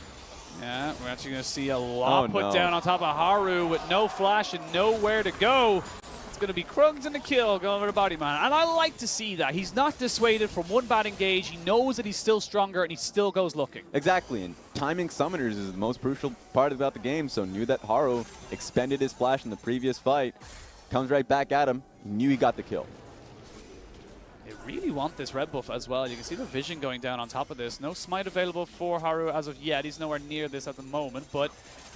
Yeah, we're actually going to see a lot put down on top of Haro with no flash and nowhere to go. It's going to be Krugs and the kill going over to badeMan. And I like to see that. He's not dissuaded from one bad engage. He knows that he's still stronger, and he still goes looking. Exactly, and timing summoners is the most crucial part about the game, so knew that Haro expended his flash in the previous fight. Comes right back at him. He knew he got the kill. They really want this red buff as well. You can see the vision going down on top of this. No smite available for Haro as of yet. He's nowhere near this at the moment, but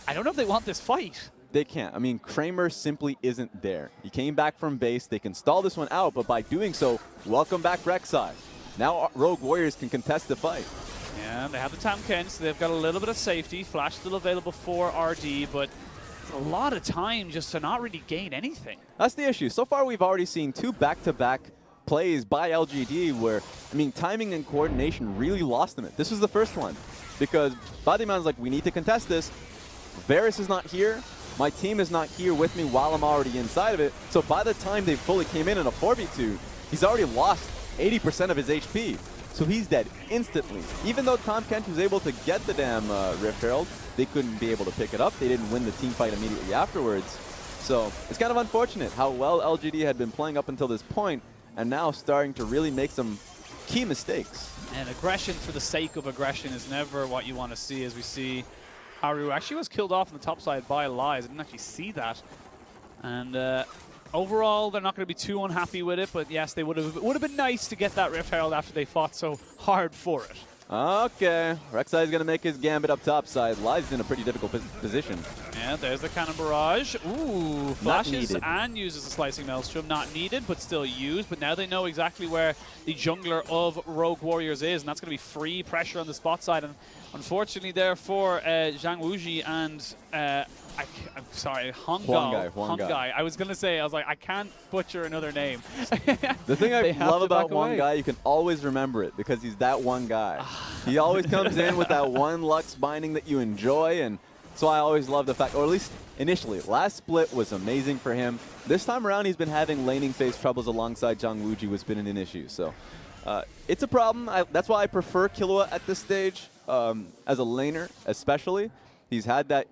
I don't know if they want this fight. They can't. I mean, Kramer simply isn't there. He came back from base. They can stall this one out, but by doing so, welcome back Rek'Sai. Now Rogue Warriors can contest the fight. Yeah, they have the Tam Ken, so they've got a little bit of safety. Flash still available for RD, but it's a lot of time just to not really gain anything. That's the issue. So far, we've already seen two back-to-back plays by LGD where, I mean, timing and coordination really lost them it. This was the first one because badeMan's like, we need to contest this. Varus is not here. My team is not here with me while I'm already inside of it. So by the time they fully came in a 4v2, he's already lost 80% of his HP. So he's dead instantly. Even though Tom Kent was able to get the damn Rift Herald, they couldn't be able to pick it up. They didn't win the team fight immediately afterwards. So it's kind of unfortunate how well LGD had been playing up until this point and now starting to really make some key mistakes. And aggression for the sake of aggression is never what you want to see, as we see Haro actually was killed off on the top side by Lies. I didn't actually see that. And overall, they're not going to be too unhappy with it, but yes, they would have been nice to get that Rift Herald after they fought so hard for it. Okay, Rek'Sai is going to make his gambit up top side. Lies in a pretty difficult position. Yeah, there's the cannon barrage. Ooh, flashes and uses the slicing maelstrom. Not needed, but still used. But now they know exactly where the jungler of Rogue Warriors is, and that's going to be free pressure on the spot side. And unfortunately, there for ZWuji and I'm sorry, Huanggai. I was going to say, I was like, I can't butcher another name. The thing I love about Huanggai, you can always remember it because he's that one guy. He always comes in with that one Lux binding that you enjoy, and so I always love the fact, or at least initially, last split was amazing for him. This time around, he's been having laning phase troubles alongside ZWuji, who's been an issue. So it's a problem. That's why I prefer Killua at this stage as a laner, especially. He's had that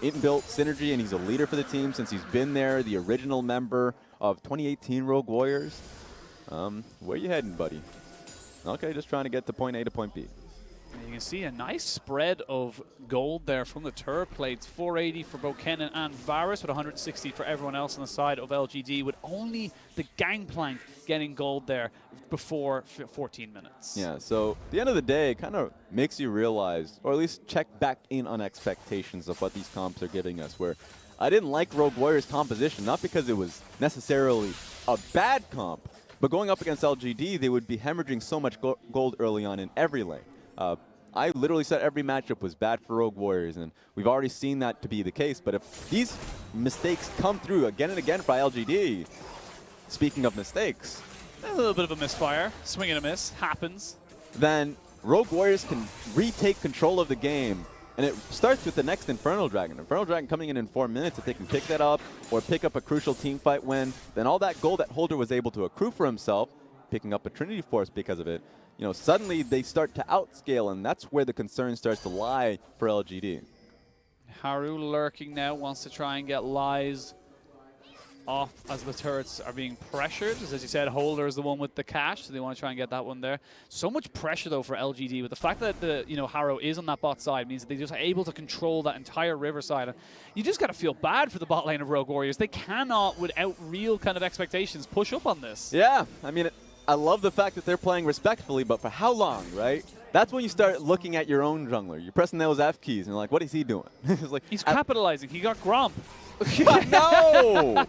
inbuilt synergy, and he's a leader for the team since he's been there, the original member of 2018 Rogue Warriors. Where you heading, buddy? Okay, just trying to get to point A to point B. You can see a nice spread of gold there from the turret plates. 480 for both Kennen and Varus, with 160 for everyone else on the side of LGD, with only the Gangplank getting gold there before 14 minutes. Yeah, so at the end of the day, it kind of makes you realize, or at least check back in on expectations of what these comps are giving us, where I didn't like Rogue Warriors' composition, not because it was necessarily a bad comp, but going up against LGD, they would be hemorrhaging so much gold early on in every lane. I literally said every matchup was bad for Rogue Warriors, and we've already seen that to be the case. But if these mistakes come through again and again for LGD, speaking of mistakes, a little bit of a misfire, swing and a miss, happens. Then Rogue Warriors can retake control of the game, and it starts with the next Infernal Dragon. Infernal Dragon coming in 4 minutes, if they can pick that up or pick up a crucial team fight win, then all that gold that Holder was able to accrue for himself, picking up a Trinity Force because of it, you know, suddenly they start to outscale, and that's where the concern starts to lie for LGD. Haro lurking now, wants to try and get Lies off as the turrets are being pressured. As you said, Holder is the one with the cash, so they want to try and get that one there. So much pressure, though, for LGD. With the fact that Haro is on that bot side means that they're just able to control that entire river side. You just got to feel bad for the bot lane of Rogue Warriors. They cannot, without real kind of expectations, push up on this. Yeah, I mean, I love the fact that they're playing respectfully, but for how long, right? That's when you start looking at your own jungler. You're pressing those F keys, and you're like, what is he doing? It's like, he's capitalizing. He got Gromp. No!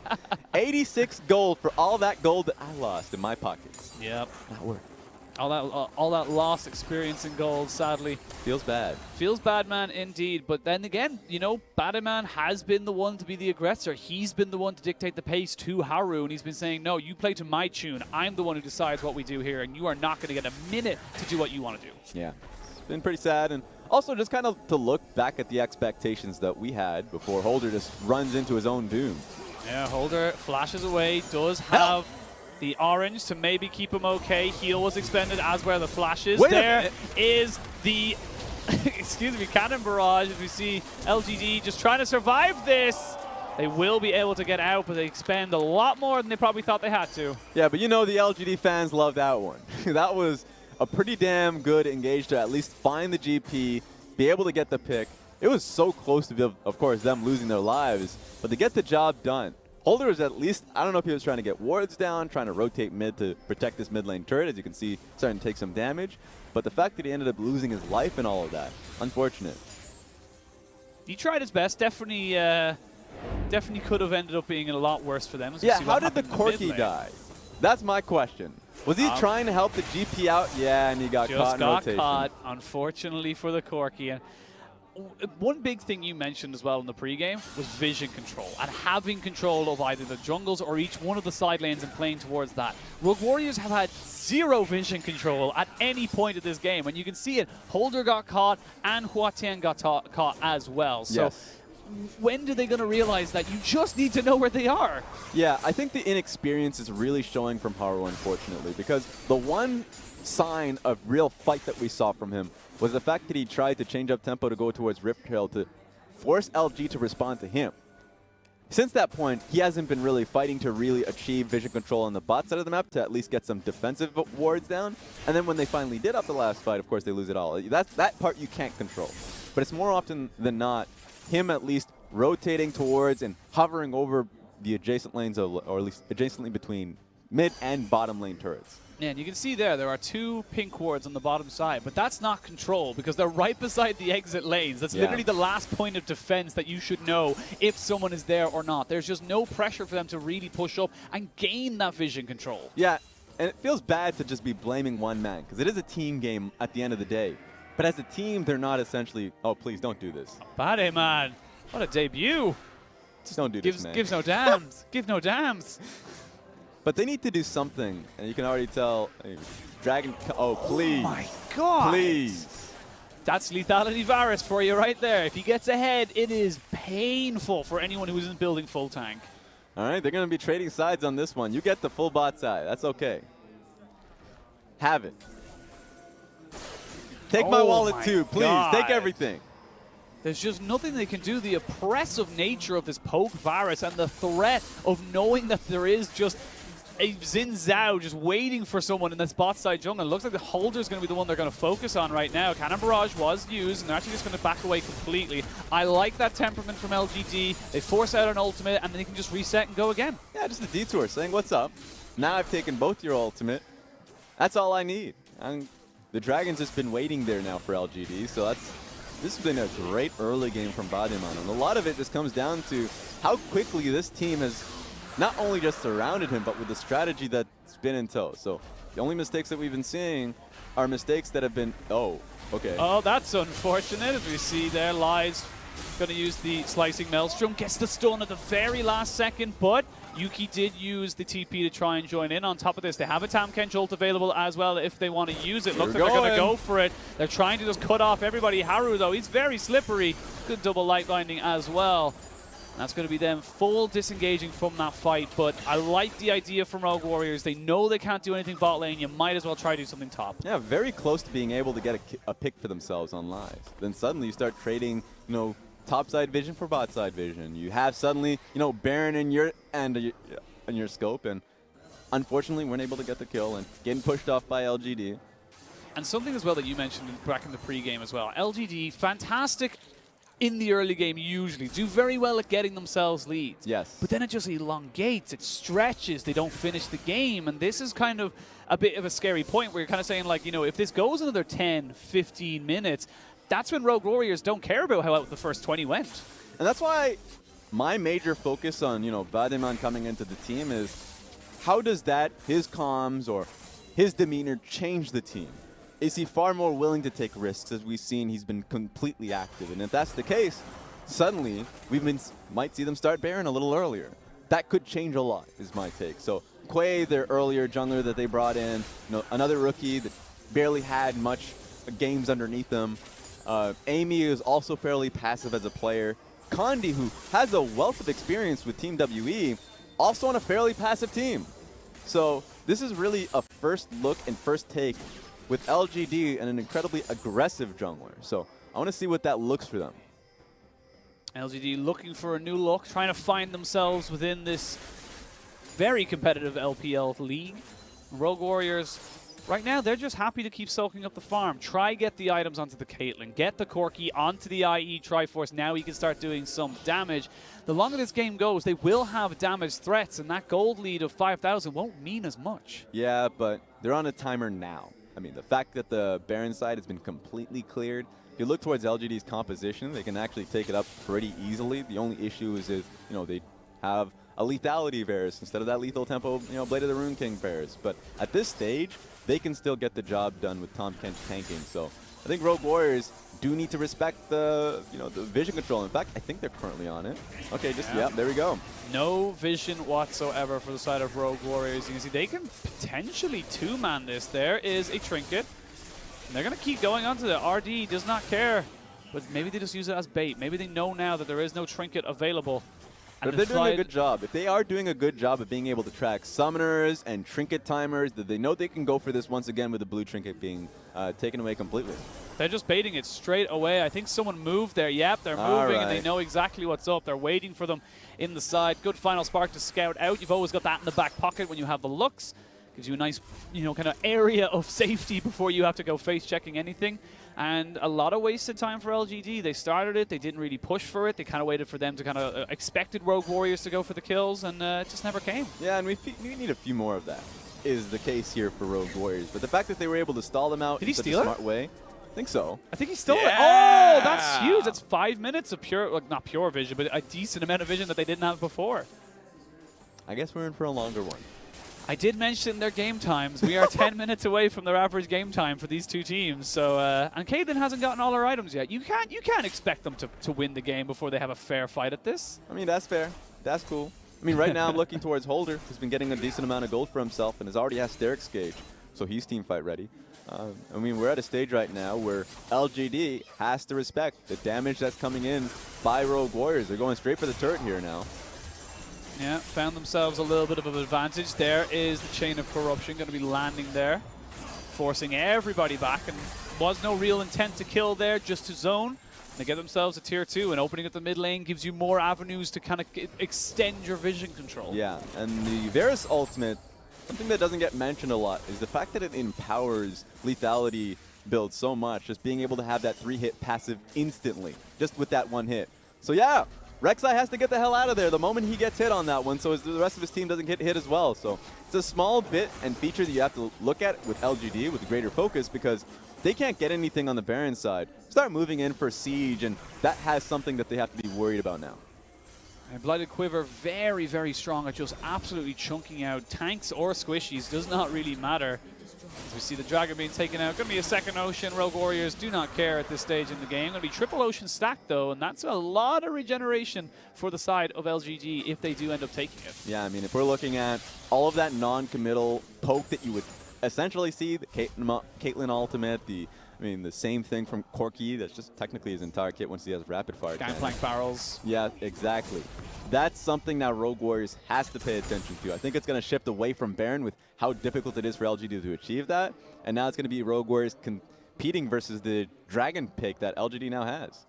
86 gold for all that gold that I lost in my pockets. Yep. Not worth. All that lost experience in gold, sadly. Feels bad. Feels bad, man, indeed. But then again, badeMan has been the one to be the aggressor. He's been the one to dictate the pace to Haro, and he's been saying, no, you play to my tune. I'm the one who decides what we do here, and you are not going to get a minute to do what you want to do. Yeah, it's been pretty sad. And also just kind of to look back at the expectations that we had before Holder just runs into his own doom. Yeah, Holder flashes away, does have the orange to maybe keep him okay. Heal was expended, as were the flashes. There is the, excuse me, cannon barrage. As we see LGD just trying to survive this. They will be able to get out, but they expend a lot more than they probably thought they had to. Yeah, but the LGD fans love that one. That was a pretty damn good engage to at least find the GP, be able to get the pick. It was so close to, of course, them losing their lives, but to get the job done. Holder was at least, I don't know if he was trying to get wards down, trying to rotate mid to protect this mid lane turret, as you can see, starting to take some damage. But the fact that he ended up losing his life and all of that, unfortunate. He tried his best. Definitely could have ended up being a lot worse for them. Yeah, how did the Corki die? That's my question. Was he trying to help the GP out? Yeah, and he got caught in rotation. Just got caught, unfortunately, for the Corki. And one big thing you mentioned as well in the pregame was vision control and having control of either the jungles or each one of the side lanes and playing towards that. Rogue Warriors have had zero vision control at any point of this game, and you can see it. Holder got caught and HuaTian got caught as well. So Yes. when are they going to realize that you just need to know where they are? Yeah, I think the inexperience is really showing from Haro, unfortunately, because the one sign of real fight that we saw from him was the fact that he tried to change up tempo to go towards Rift Trail to force LG to respond to him. Since that point, he hasn't been really fighting to really achieve vision control on the bot side of the map to at least get some defensive wards down. And then when they finally did up the last fight, of course, they lose it all. That part you can't control. But it's more often than not him at least rotating towards and hovering over the adjacent lanes, or at least adjacently between mid and bottom lane turrets. Yeah, and you can see there are 2 pink wards on the bottom side, but that's not control because they're right beside the exit lanes. That's literally the last point of defense that you should know if someone is there or not. There's just no pressure for them to really push up and gain that vision control. Yeah, and it feels bad to just be blaming one man because it is a team game at the end of the day. But as a team, they're not essentially, oh, please don't do this. badeMan, what a debut. Just don't do this, man. Gives no damns. Give no damns. But they need to do something, and you can already tell. Dragon, oh, please. Oh my God. Please. That's lethality Varus for you right there. If he gets ahead, it is painful for anyone who isn't building full tank. All right, they're going to be trading sides on this one. You get the full bot side. That's okay. Have it. Take my wallet too, please. God. Take everything. There's just nothing they can do. The oppressive nature of this poke Varus and the threat of knowing that there is just a Xin Zhao just waiting for someone in this bot side jungle. It looks like the Holder's going to be the one they're going to focus on right now. Cannon Barrage was used, and they're actually just going to back away completely. I like that temperament from LGD. They force out an ultimate, and then they can just reset and go again. Yeah, just a detour saying, what's up? Now I've taken both your ultimate. That's all I need. And the Dragon's just been waiting there now for LGD, so this has been a great early game from badeMan. And a lot of it just comes down to how quickly this team has not only just surrounded him, but with the strategy that's been in tow. So the only mistakes that we've been seeing are mistakes that have been, oh, okay. Oh, that's unfortunate. As we see there, Lies going to use the Slicing Maelstrom. Gets the stun at the very last second, but Yuuki did use the TP to try and join in. On top of this, they have a Tam Kench ult available as well if they want to use it. Looks like they're going to go for it. They're trying to just cut off everybody. Haro, though, he's very slippery. Good double light binding as well. That's going to be them full disengaging from that fight, but I like the idea from Rogue Warriors. They know they can't do anything bot lane. You might as well try to do something top. Yeah, very close to being able to get a pick for themselves on live. Then suddenly you start trading, top side vision for bot side vision. You have suddenly, Baron in your scope, and unfortunately weren't able to get the kill and getting pushed off by LGD. And something as well that you mentioned back in the pregame as well. LGD, fantastic in the early game usually, do very well at getting themselves leads. Yes. But then it just elongates, it stretches, they don't finish the game, and this is kind of a bit of a scary point where you're kind of saying, like, if this goes another 10, 15 minutes, that's when Rogue Warriors don't care about how out the first 20 went. And that's why my major focus on, badeMan coming into the team is how does his comms or his demeanor change the team? Is he far more willing to take risks? As we've seen, he's been completely active. And if that's the case, suddenly might see them start Baron a little earlier. That could change a lot, is my take. So Quay, their earlier jungler that they brought in, another rookie that barely had much games underneath them. Amy is also fairly passive as a player. Condi, who has a wealth of experience with Team WE, also on a fairly passive team. So this is really a first look and first take with LGD and an incredibly aggressive jungler. So I want to see what that looks for them. LGD looking for a new look, trying to find themselves within this very competitive LPL league. Rogue Warriors, right now, they're just happy to keep soaking up the farm. Try get the items onto the Caitlyn, get the Corki onto the IE Triforce. Now he can start doing some damage. The longer this game goes, they will have damage threats, and that gold lead of 5,000 won't mean as much. Yeah, but they're on a timer now. I mean, the fact that the Baron side has been completely cleared, if you look towards LGD's composition, they can actually take it up pretty easily. The only issue is they have a lethality Varus instead of that lethal tempo, Blade of the Rune King Varus. But at this stage, they can still get the job done with Tahm Kench tanking. So I think Rogue Warriors do need to respect the the vision control. In fact, I think they're currently on it. Okay, just yeah, there we go. No vision whatsoever for the side of Rogue Warriors. You can see they can potentially two-man this. There is a trinket. And they're going to keep going onto the RD, does not care. But maybe they just use it as bait. Maybe they know now that there is no trinket available. But if they're doing a good job, if they are doing a good job of being able to track summoners and trinket timers, that they know they can go for this once again with the blue trinket being taken away completely. They're just baiting it straight away. I think someone moved there. Yep, they're moving and they know exactly what's up. They're waiting for them in the side. Good final spark to scout out. You've always got that in the back pocket when you have the looks. Gives you a nice, kind of area of safety before you have to go face checking anything. And a lot of wasted time for LGD. They started it. They didn't really push for it. They kind of waited for them to kind of expected Rogue Warriors to go for the kills, and it just never came. Yeah, and we need a few more of that. Is the case here for Rogue Warriors. But the fact that they were able to stall them out in such a smart way, I think so. I think he stole it. Oh, that's huge. That's 5 minutes of pure, like not pure vision, but a decent amount of vision that they didn't have before. I guess we're in for a longer one. I did mention their game times. We are 10 minutes away from their average game time for these two teams. So, and Caitlyn hasn't gotten all her items yet. You can't expect them to win the game before they have a fair fight at this. I mean, that's fair. That's cool. I mean, right now I'm looking towards Holder, who's been getting a decent amount of gold for himself and has already has Steric's gauge, so he's team fight ready. I mean, we're at a stage right now where LGD has to respect the damage that's coming in by Rogue Warriors. They're going straight for the turret here now. Yeah, found themselves a little bit of an advantage. There is the Chain of Corruption going to be landing there, forcing everybody back, and was no real intent to kill there, just to zone. They get themselves a tier 2, and opening up the mid lane gives you more avenues to kind of extend your vision control. Yeah, and the Varus ultimate, something that doesn't get mentioned a lot is the fact that it empowers lethality builds so much, just being able to have that 3-hit passive instantly, just with that one hit. So yeah, Rek'Sai has to get the hell out of there the moment he gets hit on that one, so the rest of his team doesn't get hit as well. So it's a small bit and feature that you have to look at with LGD with greater focus, because they can't get anything on the Baron side. Start moving in for Siege, and that has something that they have to be worried about now. And Blighted Quiver, very, very strong at just absolutely chunking out tanks or squishies. Does not really matter. As we see the Dragon being taken out. Going to be a second Ocean. Rogue Warriors do not care at this stage in the game. Going to be triple Ocean stacked, though, and that's a lot of regeneration for the side of LGD if they do end up taking it. Yeah, I mean, if we're looking at all of that non-committal poke that you would essentially see, the Caitlyn ultimate, the same thing from Corki. That's just technically his entire kit once he has rapid fire. Gangplank barrels. Yeah, exactly. That's something now Rogue Warriors has to pay attention to. I think it's going to shift away from Baron with how difficult it is for LGD to achieve that. And now it's going to be Rogue Warriors competing versus the Dragon pick that LGD now has.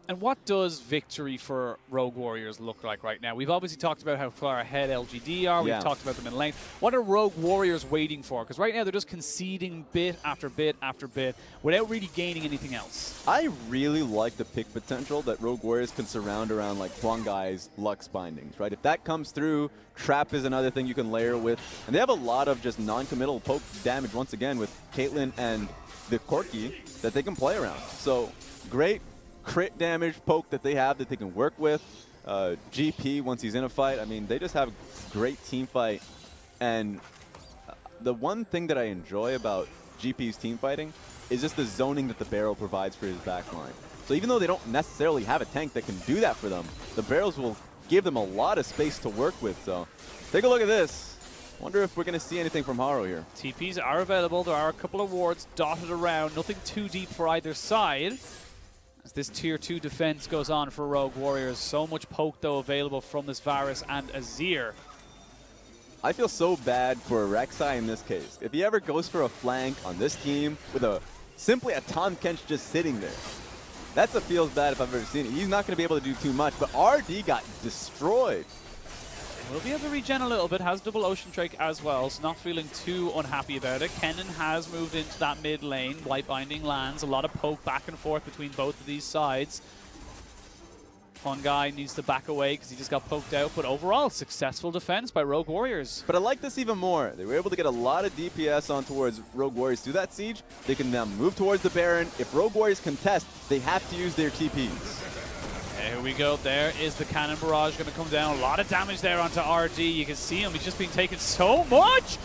And what does victory for Rogue Warriors look like right now? We've obviously talked about how far ahead LGD are. We've talked about them in length. What are Rogue Warriors waiting for? Because right now they're just conceding bit after bit after bit without really gaining anything else. I really like the pick potential that Rogue Warriors can surround around like Huanggai's Lux bindings, right? If that comes through, Trap is another thing you can layer with. And they have a lot of just non-committal poke damage once again with Caitlyn and the Corki that they can play around. So great crit damage poke that they have that they can work with. GP, once he's in a fight, I mean, they just have great team fight. And the one thing that I enjoy about GP's team fighting is just the zoning that the barrel provides for his backline. So even though they don't necessarily have a tank that can do that for them, the barrels will give them a lot of space to work with. So take a look at this. Wonder if we're going to see anything from Haro here. TPs are available. There are a couple of wards dotted around. Nothing too deep for either side. As this tier 2 defense goes on for Rogue Warriors. So much poke, though, available from this Varus and Azir. I feel so bad for Rek'Sai in this case. If he ever goes for a flank on this team with simply a Tahm Kench just sitting there, that's a feels bad if I've ever seen it. He's not going to be able to do too much, but RD got destroyed. Will be able to regen a little bit, has double Ocean Drake as well, so not feeling too unhappy about it. Kennen has moved into that mid lane. White Binding lands, a lot of poke back and forth between both of these sides. Huanggai needs to back away because he just got poked out, but overall, successful defense by Rogue Warriors. But I like this even more. They were able to get a lot of DPS on towards Rogue Warriors through that siege. They can now move towards the Baron. If Rogue Warriors contest, they have to use their TPs. Here we go. There is the cannon barrage going to come down. A lot of damage there onto RD. You can see him. He's just been taking so much.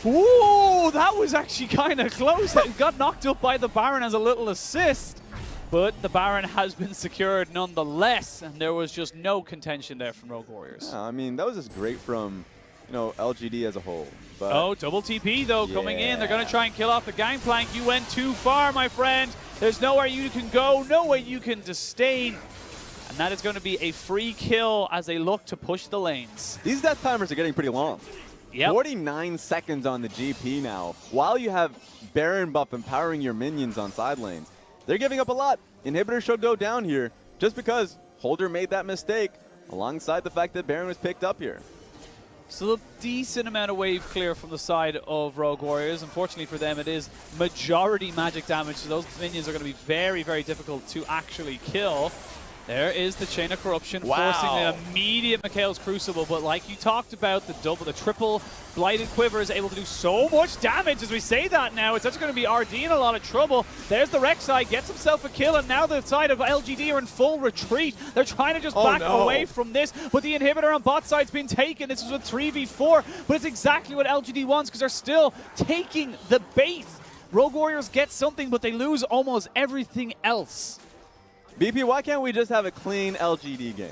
Ooh, that was actually kind of close. It got knocked up by the Baron as a little assist. But the Baron has been secured nonetheless, and there was just no contention there from Rogue Warriors. Yeah, I mean, that was just great from, LGD as a whole. But oh, double TP though coming in. They're going to try and kill off the gangplank. You went too far, my friend. There's nowhere you can go, no way you can disdain. And that is going to be a free kill as they look to push the lanes. These death timers are getting pretty long. Yep. 49 seconds on the GP now. While you have Baron buff empowering your minions on side lanes, they're giving up a lot. Inhibitor should go down here just because Holder made that mistake alongside the fact that Baron was picked up here. Still a decent amount of wave clear from the side of Rogue Warriors. Unfortunately for them, it is majority magic damage, so those minions are going to be very, very difficult to actually kill. There is the Chain of Corruption, forcing the immediate Mikhail's Crucible, but like you talked about, the triple Blighted Quiver is able to do so much damage as we say that now. It's actually going to be RD in a lot of trouble. There's the Rek'Sai, gets himself a kill, and now the side of LGD are in full retreat. They're trying to just back away from this, but the inhibitor on bot side's been taken. This is a 3v4, but it's exactly what LGD wants because they're still taking the base. Rogue Warriors get something, but they lose almost everything else. BP, why can't we just have a clean LGD game?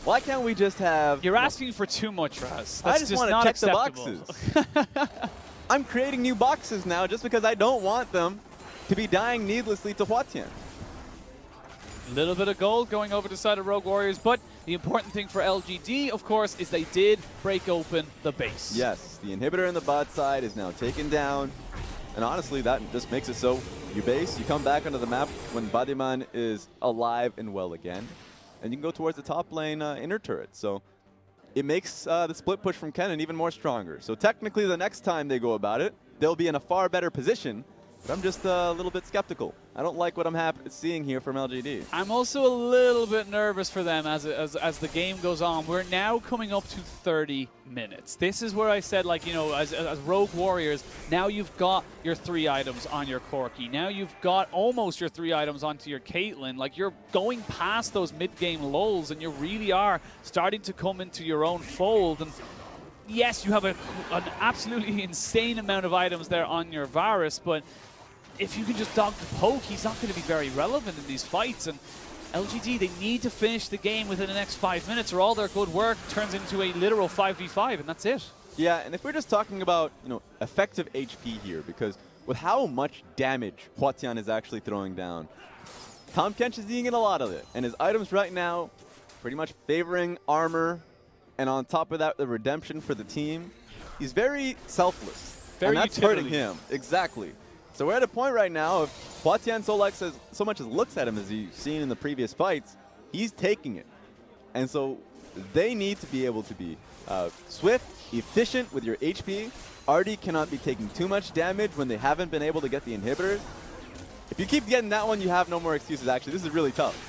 Why can't we just have... You're asking for too much, Raz. I just want to check acceptable. the boxes. I'm creating new boxes now just because I don't want them to be dying needlessly to HuaTian. A little bit of gold going over to the side of Rogue Warriors, but the important thing for LGD, of course, is they did break open the base. Yes, the inhibitor in the bot side is now taken down. And honestly, that just makes it so you base, you come back onto the map when badeMan is alive and well again, and you can go towards the top lane inner turret. So it makes the split push from Kennen even more stronger. So technically, the next time they go about it, they'll be in a far better position. But I'm just a little bit skeptical. I don't like what I'm seeing here from LGD. I'm also a little bit nervous for them as the game goes on. We're now coming up to 30 minutes. This is where I said, like, as Rogue Warriors, now you've got your 3 items on your Corki. Now you've got almost your 3 items onto your Caitlyn. Like, you're going past those mid-game lulls, and you really are starting to come into your own fold. And yes, you have an absolutely insane amount of items there on your Varus, but if you can just dog the poke, he's not going to be very relevant in these fights. And LGD, they need to finish the game within the next 5 minutes or all their good work turns into a literal 5v5, and that's it. Yeah, and if we're just talking about, effective HP here, because with how much damage HuaTian is actually throwing down, Tahm Kench is eating a lot of it. And his items right now pretty much favoring armor, and on top of that, the redemption for the team. He's very selfless, and that's hurting him. Exactly. So we're at a point right now, if HuaTian so much as looks at him as you've seen in the previous fights, he's taking it. And so they need to be able to be swift, efficient with your HP. Artie cannot be taking too much damage when they haven't been able to get the inhibitors. If you keep getting that one, you have no more excuses, actually. This is really tough.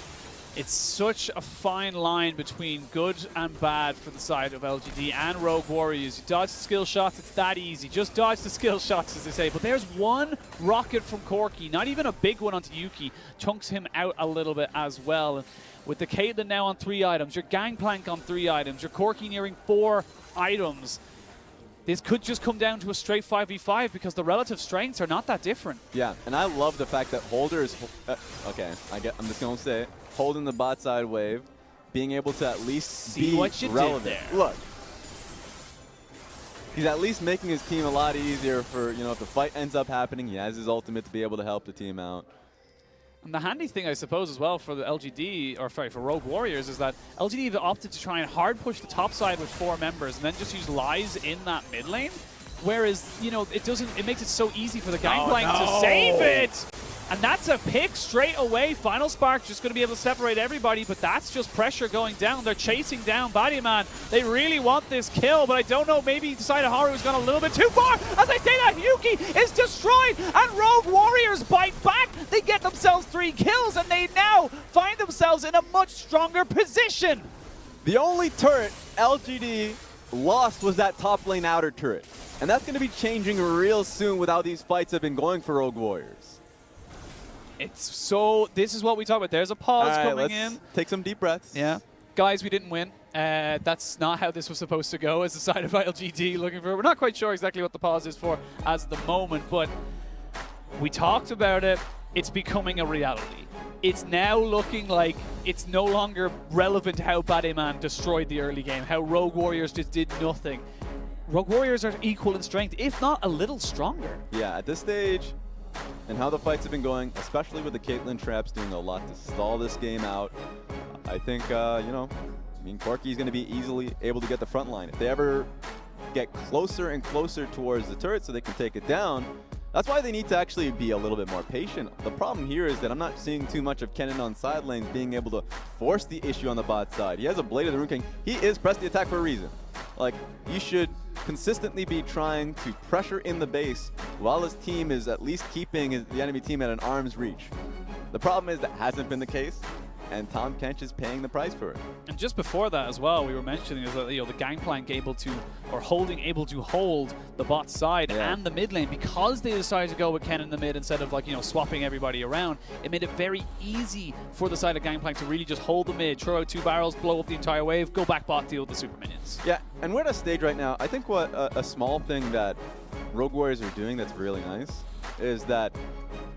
It's such a fine line between good and bad for the side of LGD and Rogue Warriors. You dodge the skill shots, it's that easy. Just dodge the skill shots, as they say. But there's one rocket from Corki, not even a big one onto Yuuki, chunks him out a little bit as well. And with the Caitlyn now on 3 items, your Gangplank on 3 items, your Corki nearing 4 items, this could just come down to a straight 5v5 because the relative strengths are not that different. Yeah, and I love the fact that Holder is... okay, I'm just going to say it. Holding the bot side wave, being able to at least be what you relevant. did there. Look, he's at least making his team a lot easier for, if the fight ends up happening, he has his ultimate to be able to help the team out. And the handy thing, I suppose, as well for the LGD, or sorry, for Rogue Warriors, is that LGD have opted to try and hard push the top side with 4 members and then just use Lies in that mid lane. Whereas, it makes it so easy for the Gangplank to save it. And that's a pick straight away. Final Spark just going to be able to separate everybody, but that's just pressure going down. They're chasing down badeMan. They really want this kill, but I don't know, maybe the side of Haro has gone a little bit too far. As I say that, Yuuki is destroyed, and Rogue Warriors bite back. They get themselves 3 kills, and they now find themselves in a much stronger position. The only turret LGD lost was that top lane outer turret. And that's going to be changing real soon with how these fights have been going for Rogue Warriors. This is what we talk about. There's a pause coming in. Take some deep breaths. Yeah. guys, we didn't win. That's not how this was supposed to go as the side of LGD looking for. We're not quite sure exactly what the pause is for as the moment, but we talked about it. It's becoming a reality. It's now looking like it's no longer relevant how badeMan destroyed the early game, how Rogue Warriors just did nothing. Rogue Warriors are equal in strength, if not a little stronger. Yeah, at this stage, and how the fights have been going, especially with the Caitlyn traps doing a lot to stall this game out, I think, you know, I mean, Corki's going to be easily able to get the front line. If they ever get closer and closer towards the turret so they can take it down, that's why they need to actually be a little bit more patient. The problem here is that I'm not seeing too much of Kennen on side lanes being able to force the issue on the bot side. He has a Blade of the Rune King. He is press the attack for a reason. Like, you should consistently be trying to pressure in the base while his team is at least keeping the enemy team at an arm's reach. The problem is that hasn't been the case, and Tahm Kench is paying the price for it. And just before that as well, we were mentioning is that, you know, the Gangplank able to hold the bot side and the mid lane, because they decided to go with Ken in the mid instead of, like, you know, swapping everybody around. It made it very easy for the side of Gangplank to really just hold the mid, throw out 2 barrels, blow up the entire wave, go back bot, deal with the super minions. Yeah, and we're at a stage right now. I think what a small thing that Rogue Warriors are doing that's really nice is that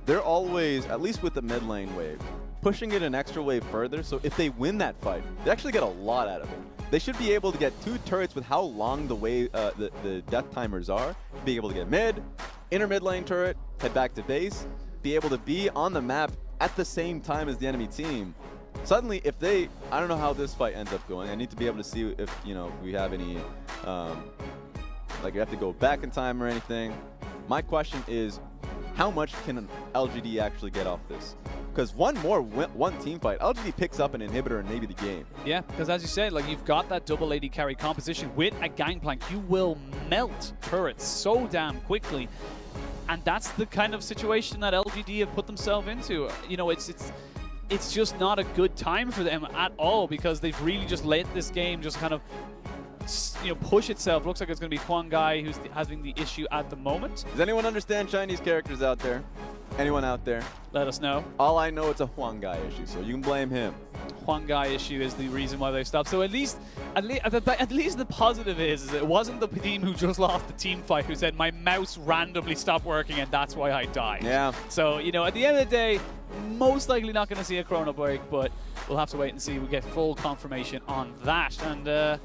they're always, at least with the mid lane wave, pushing it an extra wave further, so if they win that fight, they actually get a lot out of it. They should be able to get 2 turrets with how long the wave, the death timers are, be able to get mid, inner mid lane turret, head back to base, be able to be on the map at the same time as the enemy team. Suddenly, if they, I don't know how this fight ends up going. I need to be able to see if, you know, if we have any, like, we have to go back in time or anything. My question is, how much can LGD actually get off this? Because one team fight, LGD picks up an inhibitor and maybe the game. Yeah, because as you said, like, you've got that double AD carry composition with a Gangplank. You will melt turrets so damn quickly. And that's the kind of situation that LGD have put themselves into. You know, it's just not a good time for them at all, because they've really just let this game just kind of, you know, push itself. Looks like it's going to be Huanggai who's having the issue at the moment. Does anyone understand Chinese characters out there? Anyone out there? Let us know. All I know, it's a Huanggai issue, so you can blame him. Huanggai issue is the reason why they stopped. So at least the positive is it wasn't the team who just lost the team fight who said my mouse randomly stopped working and that's why I died. Yeah. So, you know, at the end of the day, most likely not going to see a chrono break, but we'll have to wait and see. We get full confirmation on that. And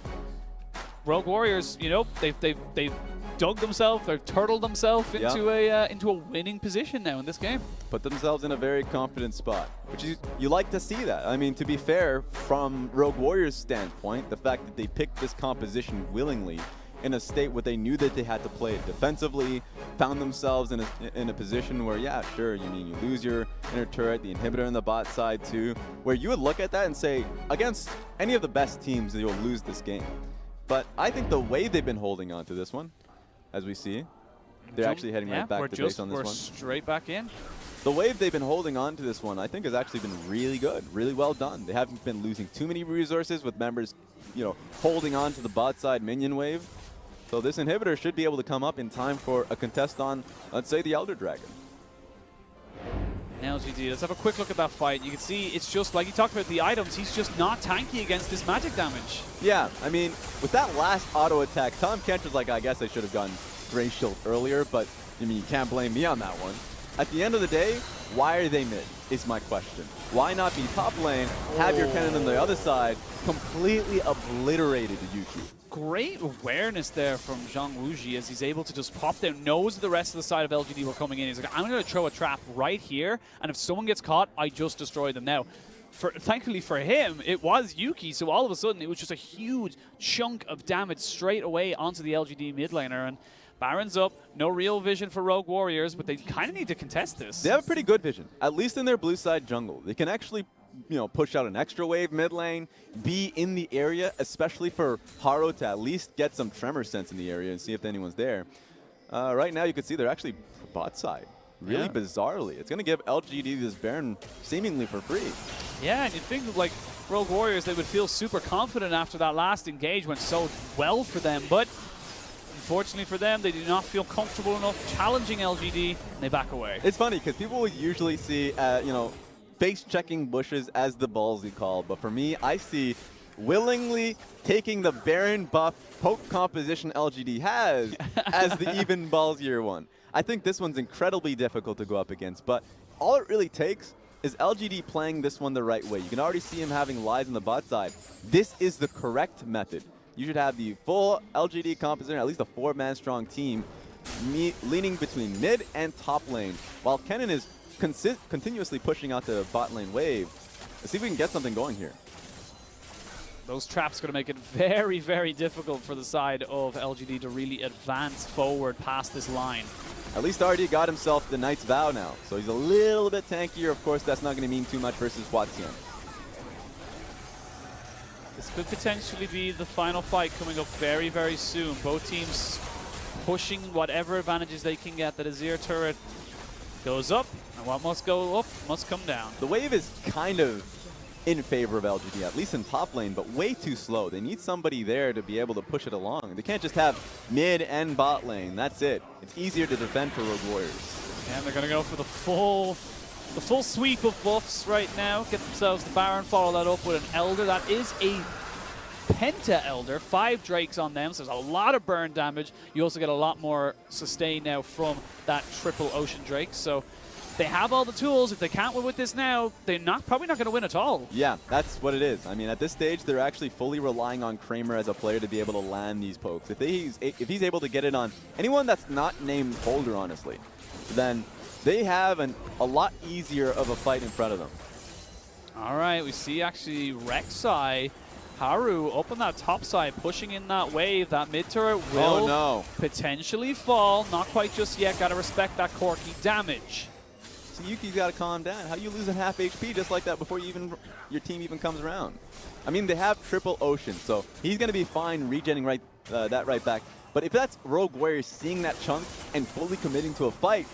Rogue Warriors, you know, they've dug themselves, they've turtled themselves into a winning position now in this game. Put themselves in a very confident spot, which you like to see that. I mean, to be fair, from Rogue Warriors' standpoint, the fact that they picked this composition willingly in a state where they knew that they had to play it defensively, found themselves in a position where, yeah, sure, you lose your inner turret, the inhibitor on the bot side too, where you would look at that and say, against any of the best teams, you'll lose this game. But I think the way they've been holding on to this one, as we see, they're actually heading right back to base on this one. We're straight back in. The wave they've been holding on to this one, I think, has actually been really good, really well done. They haven't been losing too many resources with members, you know, holding on to the bot side minion wave. So this inhibitor should be able to come up in time for a contest on, let's say, the Elder Dragon. Now LGD, let's have a quick look at that fight. You can see it's just like you talked about the items, he's just not tanky against this magic damage. Yeah, I mean, with that last auto attack, Tahm Kench was like, I guess I should have gone Gray Shield earlier, but I mean, you can't blame me on that one. At the end of the day, why are they mid, is my question. Why not be top lane, have your cannon on the other side, completely obliterated Yuuki? Great awareness there from ZWuji as he's able to just pop down, knows the rest of the side of LGD were coming in. He's like, I'm going to throw a trap right here, and if someone gets caught, I just destroy them. Now, thankfully for him, it was Yuuki, so all of a sudden it was just a huge chunk of damage straight away onto the LGD mid laner. And Baron's up, no real vision for Rogue Warriors, but they kind of need to contest this. They have a pretty good vision, at least in their blue side jungle. They can actually, you know, push out an extra wave mid lane, be in the area, especially for Haro to at least get some tremor sense in the area and see if anyone's there. Right now you can see they're actually bot side, really bizarrely. It's going to give LGD this Baron seemingly for free. Yeah, and you'd think like Rogue Warriors, they would feel super confident after that last engage went so well for them, but unfortunately for them, they do not feel comfortable enough challenging LGD, and they back away. It's funny, because people would usually see, you know, face-checking bushes as the ballsy call, but for me, I see willingly taking the Baron buff poke composition LGD has as the even ballsier one. I think this one's incredibly difficult to go up against, but all it really takes is LGD playing this one the right way. You can already see him having lies on the bot side. This is the correct method. You should have the full LGD composition, at least a 4-man strong team, leaning between mid and top lane, while Kennen is continuously pushing out the bot lane wave. Let's see if we can get something going here. Those traps going to make it very, very difficult for the side of LGD to really advance forward past this line. At least already got himself the Knight's Vow now, so he's a little bit tankier. Of course, that's not going to mean too much versus HuaTian. This could potentially be the final fight coming up very, very soon. Both teams pushing whatever advantages they can get. The Azir turret goes up, and what must go up must come down. The wave is kind of in favor of LGD, at least in top lane, but way too slow. They need somebody there to be able to push it along. They can't just have mid and bot lane. That's it. It's easier to defend for Rogue Warriors. And they're going to go for the full sweep of buffs right now. Get themselves the Baron, follow that up with an Elder. That is a Penta Elder, 5 Drakes on them, so there's a lot of burn damage. You also get a lot more sustain now from that triple Ocean Drake. So they have all the tools. If they can't win with this now, they're probably not going to win at all. Yeah, that's what it is. I mean, at this stage, they're actually fully relying on Kramer as a player to be able to land these pokes. If he's able to get it on anyone that's not named Holder, honestly, then they have a lot easier of a fight in front of them. All right, we see actually Rek'Sai, Haro up on that top side, pushing in that wave. That mid turret will potentially fall. Not quite just yet. Got to respect that Corki damage. So Yuuki's got to calm down. How do you lose a half HP just like that before your team even comes around? I mean, they have triple Ocean, so he's going to be fine regenning that right back. But if that's Rogue Warriors seeing that chunk and fully committing to a fight,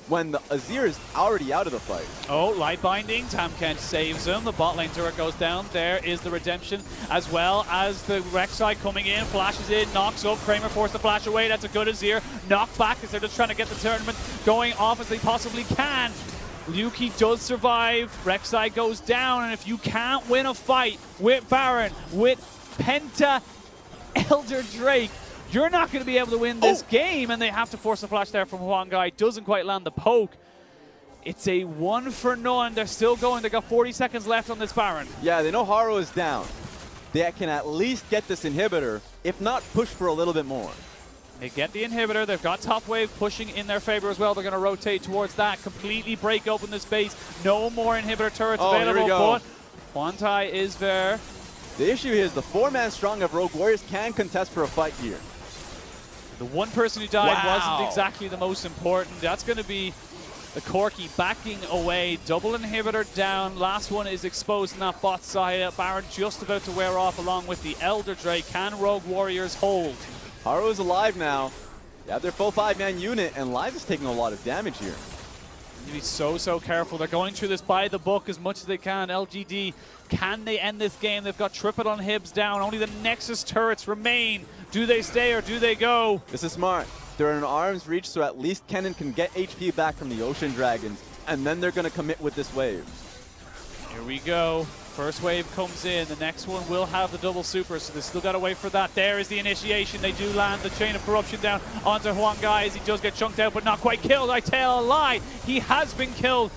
when the Azir is already out of the fight. Oh, light binding. Tamken saves him. The bot lane turret goes down. There is the redemption, as well as the Rek'Sai coming in, flashes in, knocks up. Kramer forced the flash away. That's a good Azir. Knocked back as they're just trying to get the tournament going off as they possibly can. Yuuki does survive. Rek'Sai goes down, and if you can't win a fight with Baron, with Penta Elder Drake, you're not going to be able to win this game, and they have to force a flash there from Huanggai. Doesn't quite land the poke. It's a 1-for-none. They're still going. They got 40 seconds left on this Baron. Yeah, they know Haro is down. They can at least get this inhibitor, if not push for a little bit more. They get the inhibitor. They've got top wave pushing in their favor as well. They're going to rotate towards that, completely break open the space. No more inhibitor turrets available, but Huanggai is there. The issue is the 4-man strong of Rogue Warriors can contest for a fight here. The one person who died wasn't exactly the most important. That's going to be the Corki backing away. Double inhibitor down. Last one is exposed in that bot side. Baron just about to wear off along with the Elder Drake. Can Rogue Warriors hold? Haro is alive now. They have their full 5-man unit, and Live is taking a lot of damage here. You need to be so careful. They're going through this by the book as much as they can. LGD, can they end this game? They've got triple on Hibs down. Only the Nexus turrets remain. Do they stay or do they go? This is smart. They're in arm's reach, so at least Kennen can get HP back from the Ocean Dragons, and then they're going to commit with this wave. Here we go. First wave comes in. The next one will have the double super, so they still got to wait for that. There is the initiation. They do land the Chain of Corruption down onto Huanggai as he does get chunked out, but not quite killed. I tell a lie. He has been killed.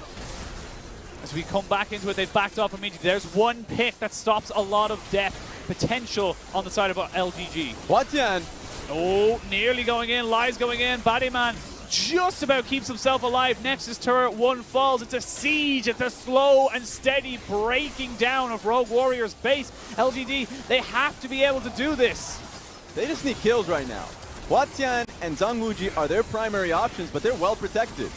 As we come back into it, they've backed up immediately. There's one pick that stops a lot of death potential on the side of LGG. HuaTian. Oh, nearly going in. Lies going in. badeMan just about keeps himself alive. Nexus turret 1 falls. It's a siege. It's a slow and steady breaking down of Rogue Warriors base. LGD, they have to be able to do this. They just need kills right now. HuaTian and ZWuji are their primary options, but they're well protected.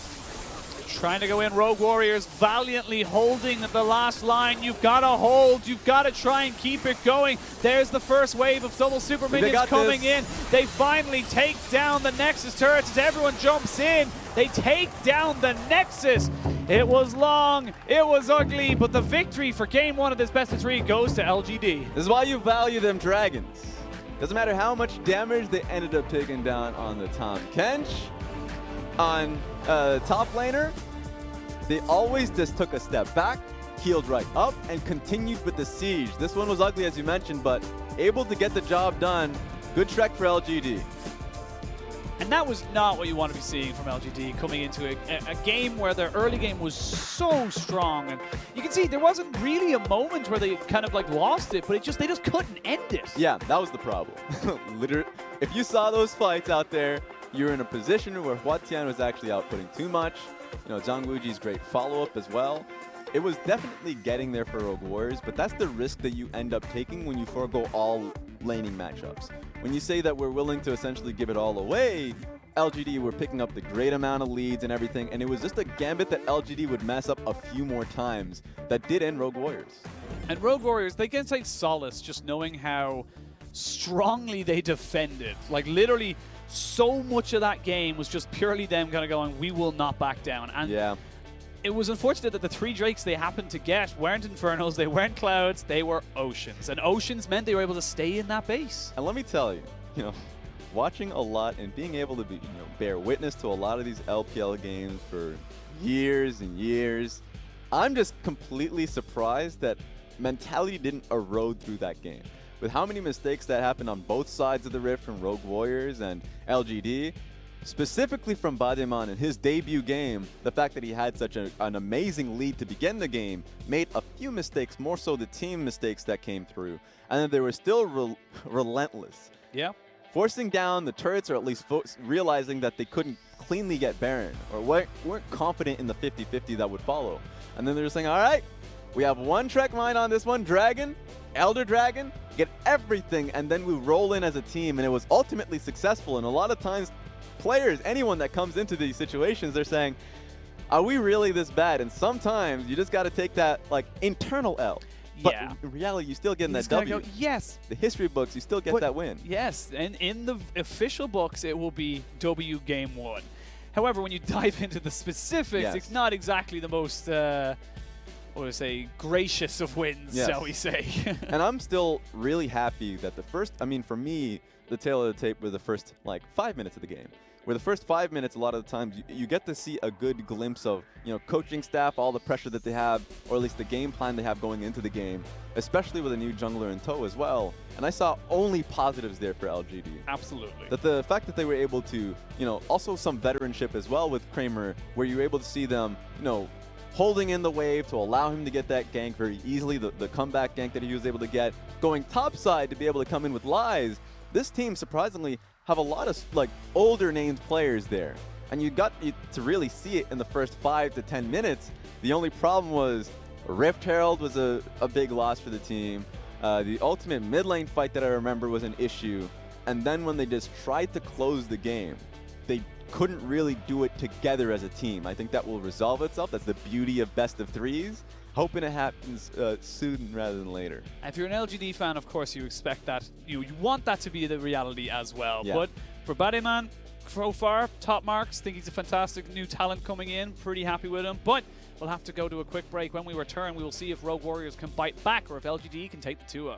Trying to go in. Rogue Warriors valiantly holding the last line. You've got to hold. You've got to try and keep it going. There's the first wave of double super minions coming in. They finally take down the Nexus turrets as everyone jumps in. They take down the Nexus. It was long. It was ugly. But the victory for game 1 of this best of 3 goes to LGD. This is why you value them dragons. Doesn't matter how much damage they ended up taking down on the Tahm Kench, on top laner, they always just took a step back healed right up and continued with the siege. This one was ugly, as you mentioned, but able to get the job done. Good trek for LGD. And that was not what you want to be seeing from LGD coming into a game where their early game was so strong. And you can see there wasn't really a moment where they kind of like lost it, but they just couldn't end it. Yeah, that was the problem. Literally, if you saw those fights out there, you're in a position where HuaTian was actually outputting too much. You know, ZWuji's great follow-up as well. It was definitely getting there for Rogue Warriors, but that's the risk that you end up taking when you forego all laning matchups. When you say that we're willing to essentially give it all away, LGD were picking up the great amount of leads and everything, and it was just a gambit that LGD would mess up a few more times that did end Rogue Warriors. And Rogue Warriors, they can take solace just knowing how strongly they defended. Like literally, so much of that game was just purely them kind of going, we will not back down. And yeah. It was unfortunate that the 3 Drakes they happened to get weren't Infernos, they weren't Clouds, they were Oceans. And Oceans meant they were able to stay in that base. And let me tell you, watching a lot and being able to be, bear witness to a lot of these LPL games for years and years, I'm just completely surprised that mentality didn't erode through that game. With how many mistakes that happened on both sides of the rift from Rogue Warriors and LGD, specifically from badeMan in his debut game, the fact that he had such an amazing lead to begin the game made a few mistakes, more so the team mistakes that came through. And then they were still relentless. Yeah. Forcing down the turrets, or at least realizing that they couldn't cleanly get Baron, or weren't confident in the 50-50 that would follow. And then they're just saying, all right, we have one Trek mine on this one, Dragon, Elder Dragon, get everything, and then we roll in as a team, and it was ultimately successful. And a lot of times, players, anyone that comes into these situations, they're saying, are we really this bad? And sometimes you just got to take that like internal L. But yeah. in reality, you still getting that W. Go, yes. The history books, you still get that win. Yes, and in the official books, it will be W game 1. However, when you dive into the specifics, yes. It's not exactly the most, what would I say, gracious of wins, yes. shall we say. And I'm still really happy that the first, for me, the tail of the tape were the first, 5 minutes of the game. Where the first 5 minutes, a lot of the times, you get to see a good glimpse of, coaching staff, all the pressure that they have, or at least the game plan they have going into the game, especially with a new jungler in tow as well. And I saw only positives there for LGD. Absolutely. That the fact that they were able to, also some veteranship as well with Kramer, where you were able to see them, holding in the wave to allow him to get that gank very easily, the comeback gank that he was able to get, going topside to be able to come in with lies. This team, surprisingly, have a lot of older named players there. And you got to really see it in the first 5 to 10 minutes. The only problem was Rift Herald was a big loss for the team. The ultimate mid lane fight that I remember was an issue. And then when they just tried to close the game, they couldn't really do it together as a team. I think that will resolve itself. That's the beauty of best of 3s. Hoping it happens soon rather than later. If you're an LGD fan, of course, you expect that. You want that to be the reality as well. Yeah. But for badeMan, so far, top marks. Think he's a fantastic new talent coming in. Pretty happy with him. But we'll have to go to a quick break. When we return, we will see if Rogue Warriors can bite back or if LGD can take the 2-0.